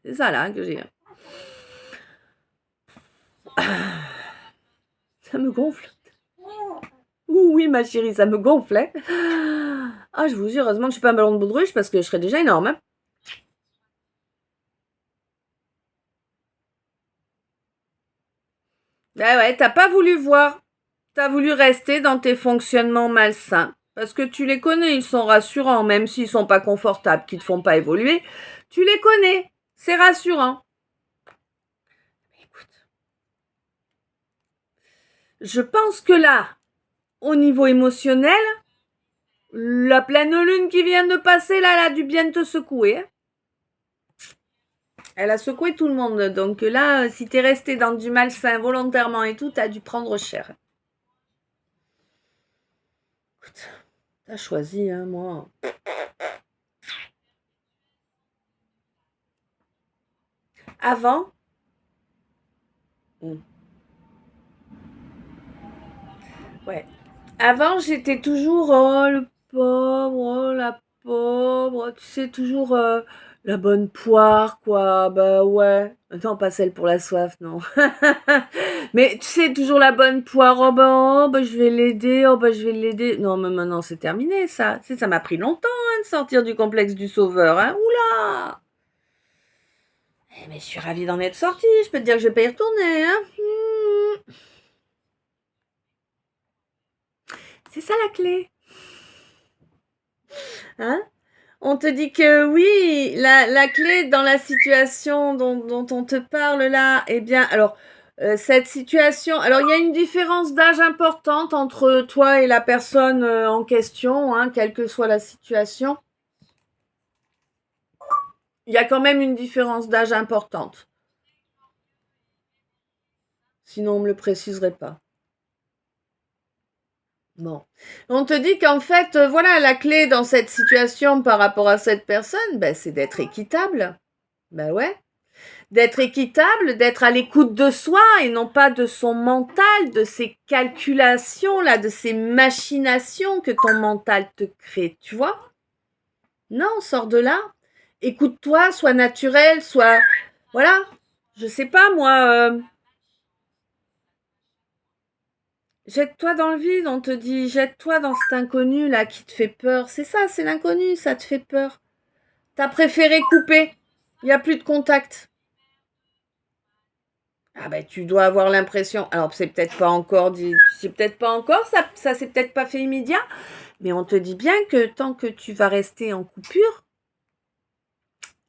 Speaker 1: C'est ça là que j'ai. Ça me gonfle. Oui, ma chérie, ça me gonflait. Ah, je vous jure, heureusement que je suis pas un ballon de baudruche parce que je serais déjà énorme. Hein. Ben ouais, t'as pas voulu voir. T'as voulu rester dans tes fonctionnements malsains. Parce que tu les connais, ils sont rassurants, même s'ils sont pas confortables, qu'ils te font pas évoluer. Tu les connais. C'est rassurant. Écoute. Je pense que là, au niveau émotionnel, la pleine lune qui vient de passer, là, elle a dû bien te secouer. Elle a secoué tout le monde. Donc là, si t'es resté dans du malsain volontairement et tout, t'as dû prendre cher. Écoute, t'as choisi, hein, moi. Avant, ouais. Avant, j'étais toujours, oh, le pauvre, oh, la pauvre, tu sais, toujours la bonne poire, quoi. Bah ouais. Attends, pas celle pour la soif, non. Mais tu sais, toujours la bonne poire, oh, bah, je vais l'aider, oh, bah, je vais l'aider. Non, mais maintenant, c'est terminé, ça. Tu sais, ça m'a pris longtemps, hein, de sortir du complexe du sauveur, hein. Oula! Mais je suis ravie d'en être sortie, je peux te dire que je vais pas y retourner, hein. C'est ça la clé. Hein? On te dit que oui, la clé dans la situation dont on te parle là, eh bien, alors, cette situation, alors il y a une différence d'âge importante entre toi et la personne en question, hein, quelle que soit la situation. Il y a quand même une différence d'âge importante. Sinon, on ne me le préciserait pas. Bon. On te dit qu'en fait, voilà, la clé dans cette situation par rapport à cette personne, ben, c'est d'être équitable. Ben ouais. D'être équitable, d'être à l'écoute de soi et non pas de son mental, de ses calculations, là, de ces machinations que ton mental te crée, tu vois? Non, sors de là. Écoute-toi, sois naturel, sois... Voilà. Je sais pas, moi... Jette-toi dans le vide, on te dit, jette-toi dans cet inconnu là qui te fait peur. C'est ça, c'est l'inconnu, ça te fait peur. T'as préféré couper. Il n'y a plus de contact. Ah ben tu dois avoir l'impression. Alors c'est peut-être pas encore dit, c'est peut-être pas encore, ça s'est peut-être pas fait immédiat, mais on te dit bien que tant que tu vas rester en coupure,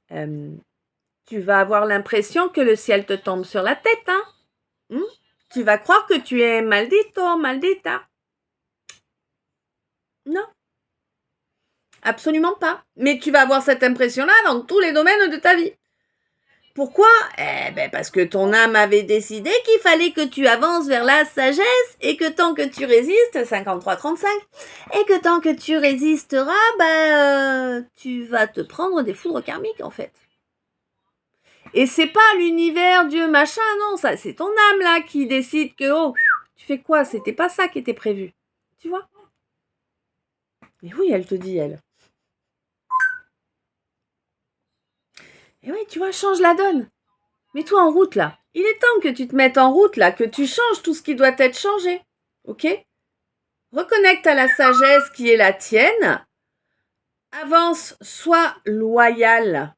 Speaker 1: tu vas avoir l'impression que le ciel te tombe sur la tête, hein. Tu vas croire que tu es maldito, maldita. Non. Absolument pas. Mais tu vas avoir cette impression-là dans tous les domaines de ta vie. Pourquoi? Eh ben parce que ton âme avait décidé qu'il fallait que tu avances vers la sagesse et que tant que tu résistes, 53-35, et que tant que tu résisteras, tu vas te prendre des foudres karmiques en fait. Et c'est pas l'univers, Dieu, machin, non, ça c'est ton âme là qui décide que, oh, tu fais quoi? C'était pas ça qui était prévu. Tu vois? Mais oui, elle te dit, elle. Et oui, tu vois, change la donne. Mets-toi en route là. Il est temps que tu te mettes en route là, que tu changes tout ce qui doit être changé. Ok? Reconnecte à la sagesse qui est la tienne. Avance, sois loyal.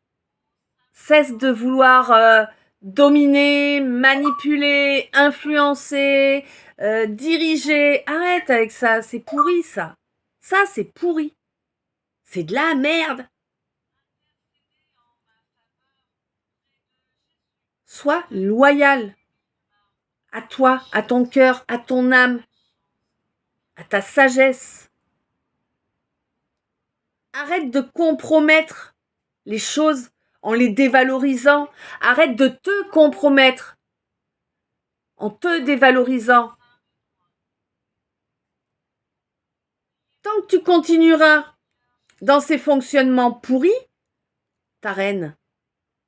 Speaker 1: Cesse de vouloir dominer, manipuler, influencer, diriger. Arrête avec ça, c'est pourri ça. Ça, c'est pourri. C'est de la merde. Sois loyal à toi, à ton cœur, à ton âme, à ta sagesse. Arrête de compromettre les choses en les dévalorisant. Arrête de te compromettre en te dévalorisant. Tant que tu continueras dans ces fonctionnements pourris, ta reine,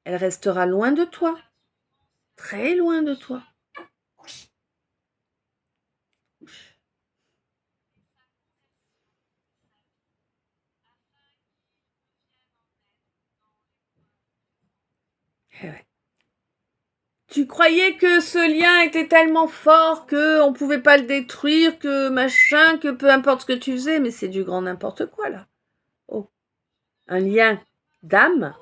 Speaker 1: elle restera loin de toi. très loin de toi. Eh ouais. Tu croyais que ce lien était tellement fort qu'on pouvait pas le détruire, que machin, que peu importe ce que tu faisais, mais c'est du grand n'importe quoi là. Oh, un lien d'âme,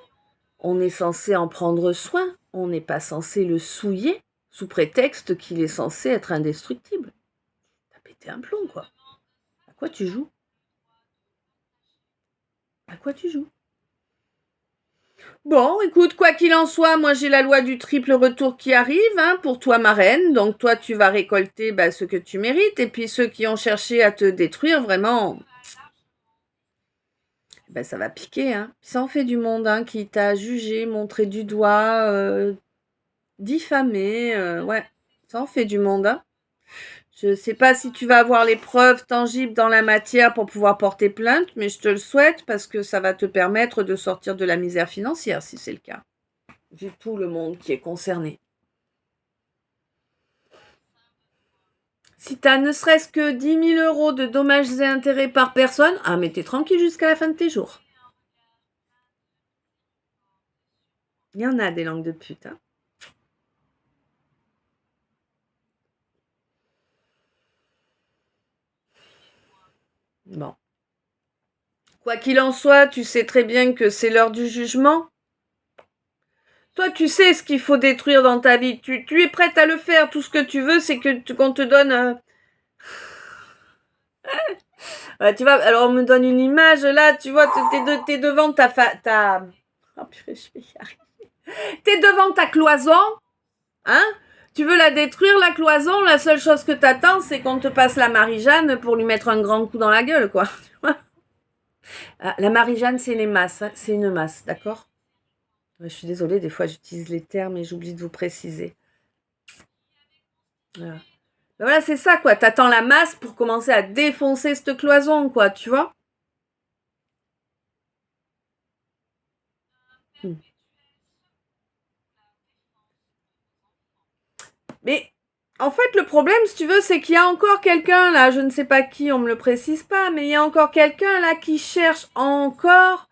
Speaker 1: on est censé en prendre soin, on n'est pas censé le souiller sous prétexte qu'il est censé être indestructible. T'as pété un plomb quoi. À quoi tu joues? À quoi tu joues? Bon, écoute, quoi qu'il en soit, moi j'ai la loi du triple retour qui arrive, hein, pour toi ma reine. Donc toi tu vas récolter ce que tu mérites. Et puis ceux qui ont cherché à te détruire, vraiment, ça va piquer. Hein. Ça en fait du monde qui t'a jugé, montré du doigt, diffamé. Ouais, ça en fait du monde. Hein. Je ne sais pas si tu vas avoir les preuves tangibles dans la matière pour pouvoir porter plainte, mais je te le souhaite parce que ça va te permettre de sortir de la misère financière si c'est le cas. Vu tout le monde qui est concerné. Si tu as ne serait-ce que 10 000 euros de dommages et intérêts par personne, mais t'es tranquille jusqu'à la fin de tes jours. Il y en a des langues de pute. Hein. Bon. Quoi qu'il en soit, tu sais très bien que c'est l'heure du jugement. Toi, tu sais ce qu'il faut détruire dans ta vie. Tu es prête à le faire. Tout ce que tu veux, c'est qu'on te donne... tu vois, alors on me donne une image, là, tu vois, t'es devant ta... Oh purée, je vais y arriver. T'es devant ta cloison, hein. Tu veux la détruire, la cloison, la seule chose que t'attends, c'est qu'on te passe la Marie-Jeanne pour lui mettre un grand coup dans la gueule, quoi. La Marie-Jeanne, c'est les masses, hein. C'est une masse, d'accord? Je suis désolée, des fois j'utilise les termes et j'oublie de vous préciser. Voilà. Voilà, c'est ça, quoi. T'attends la masse pour commencer à défoncer cette cloison, quoi, tu vois? Mais en fait, le problème, si tu veux, c'est qu'il y a encore quelqu'un là, je ne sais pas qui, on me le précise pas, mais il y a encore quelqu'un là qui cherche encore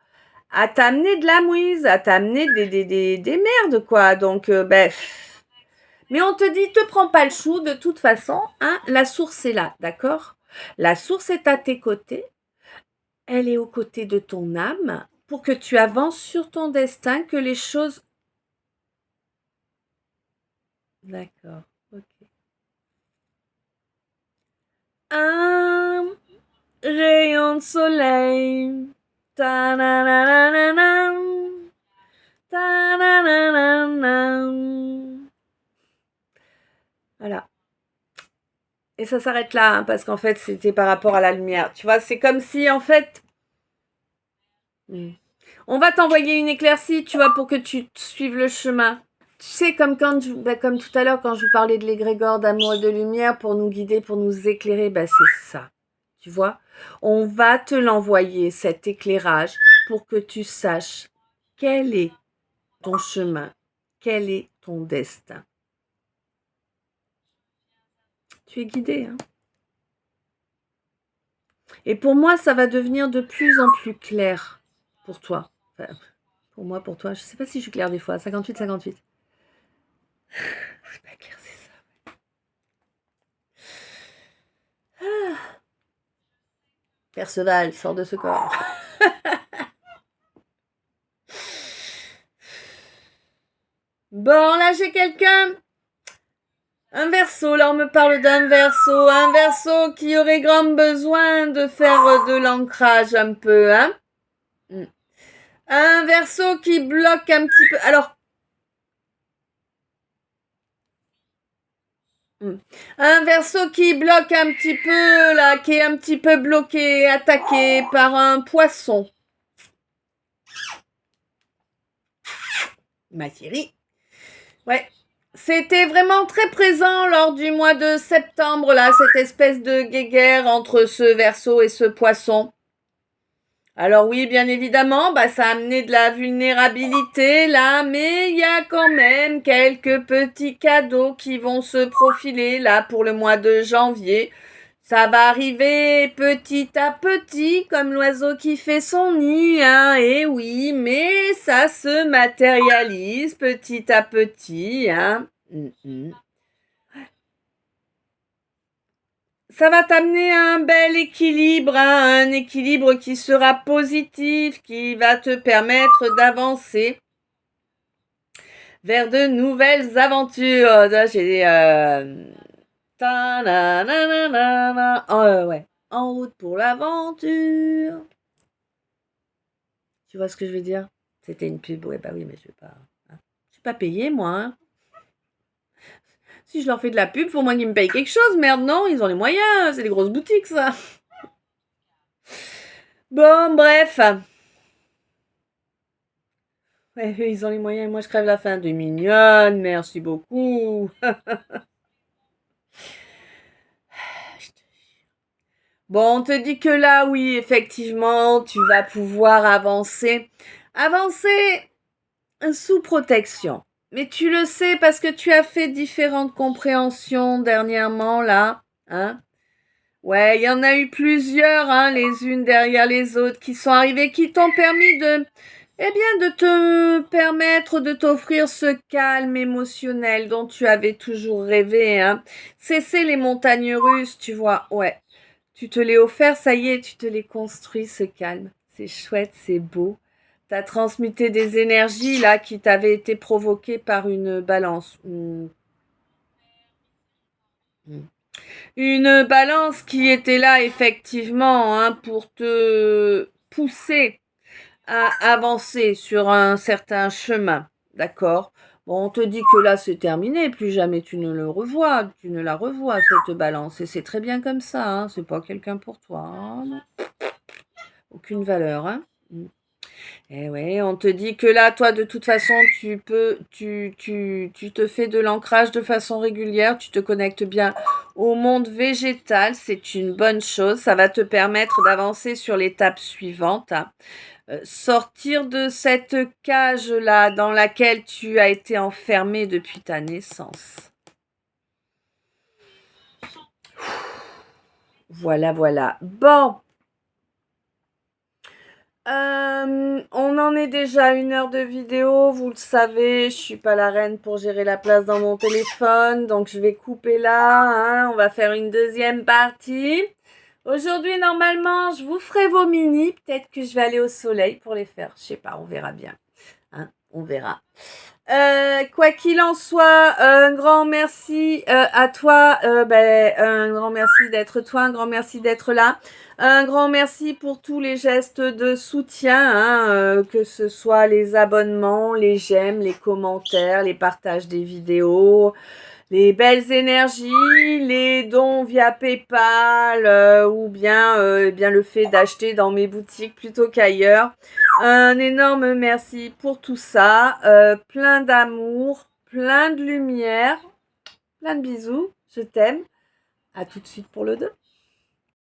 Speaker 1: à t'amener de la mouise, à t'amener des merdes, quoi. Donc, mais on te dit, te prends pas le chou, de toute façon, hein, la source est là, d'accord? La source est à tes côtés, elle est aux côtés de ton âme, pour que tu avances sur ton destin, que les choses... D'accord, ok. Un rayon de soleil. Ta-na-na-na-na-na. Ta-na-na-na-na. Voilà. Et ça s'arrête là, hein, parce qu'en fait, c'était par rapport à la lumière. Tu vois, c'est comme si, en fait... On va t'envoyer une éclaircie, tu vois, pour que tu suives le chemin. Tu sais, comme comme tout à l'heure, quand je vous parlais de l'égrégore d'amour et de lumière pour nous guider, pour nous éclairer, c'est ça. Tu vois, on va te l'envoyer, cet éclairage, pour que tu saches quel est ton chemin, quel est ton destin. Tu es guidé, hein. Et pour moi, ça va devenir de plus en plus clair pour toi. Enfin, pour moi, pour toi, je ne sais pas si je suis claire des fois, 58-58. C'est pas clair, c'est ça. Perceval, sors de ce corps. Bon, là, j'ai quelqu'un. Un Verseau, là, on me parle d'un Verseau qui aurait grand besoin de faire de l'ancrage un peu, hein. Un Verseau qui bloque un petit peu. Alors, un Verseau qui bloque un petit peu, là, qui est un petit peu bloqué, attaqué par un poisson. Ma chérie. Ouais. C'était vraiment très présent lors du mois de septembre, là, cette espèce de guéguerre entre ce Verseau et ce poisson. Alors oui, bien évidemment, ça a amené de la vulnérabilité là, mais il y a quand même quelques petits cadeaux qui vont se profiler là pour le mois de janvier. Ça va arriver petit à petit, comme l'oiseau qui fait son nid, hein, et oui, mais ça se matérialise petit à petit, hein. Ça va t'amener à un bel équilibre, hein, un équilibre qui sera positif, qui va te permettre d'avancer vers de nouvelles aventures. Là, j'ai ouais. En route pour l'aventure. Tu vois ce que je veux dire? C'était une pub, ouais, bah oui, mais je vais pas. Hein. Je suis pas payée, moi. Hein. Si je leur fais de la pub, faut au moins qu'ils me payent quelque chose. Merde, non, ils ont les moyens. C'est des grosses boutiques, ça. Bon, bref. Ouais, ils ont les moyens et moi je crève la faim. De mignonne, merci beaucoup. Bon, on te dit que là, oui, effectivement, tu vas pouvoir avancer. Avancer sous protection. Mais tu le sais parce que tu as fait différentes compréhensions dernièrement, là. Hein? Ouais, il y en a eu plusieurs, hein, les unes derrière les autres, qui sont arrivées, qui t'ont permis de te permettre de t'offrir ce calme émotionnel dont tu avais toujours rêvé, hein. Cesser les montagnes russes, tu vois, ouais. Tu te l'es offert, ça y est, tu te l'es construit, ce calme. C'est chouette, c'est beau. T'as transmuté des énergies, là, qui t'avaient été provoquées par une balance. Une balance qui était là, effectivement, hein, pour te pousser à avancer sur un certain chemin. D'accord? Bon, on te dit que là, c'est terminé. Plus jamais tu ne le revois. Tu ne la revois, cette balance. Et c'est très bien comme ça. Hein. C'est pas quelqu'un pour toi. Hein, non. Aucune valeur. Hein. Eh ouais, on te dit que là, toi, de toute façon, tu te fais de l'ancrage de façon régulière. Tu te connectes bien au monde végétal. C'est une bonne chose. Ça va te permettre d'avancer sur l'étape suivante. Hein. Sortir de cette cage-là dans laquelle tu as été enfermé depuis ta naissance. Voilà, voilà. Bon. On en est déjà à 1 heure de vidéo, vous le savez, je suis pas la reine pour gérer la place dans mon téléphone, donc je vais couper là, hein, on va faire une deuxième partie. Aujourd'hui, normalement, je vous ferai vos mini, peut-être que je vais aller au soleil pour les faire, je sais pas, on verra bien, hein, on verra. Quoi qu'il en soit, un grand merci à toi, un grand merci d'être toi, un grand merci d'être là, un grand merci pour tous les gestes de soutien, hein, que ce soit les abonnements, les j'aime, les commentaires, les partages des vidéos, les belles énergies, les dons via PayPal ou bien, bien le fait d'acheter dans mes boutiques plutôt qu'ailleurs. Un énorme merci pour tout ça. Plein d'amour, plein de lumière, plein de bisous. Je t'aime. À tout de suite pour le 2.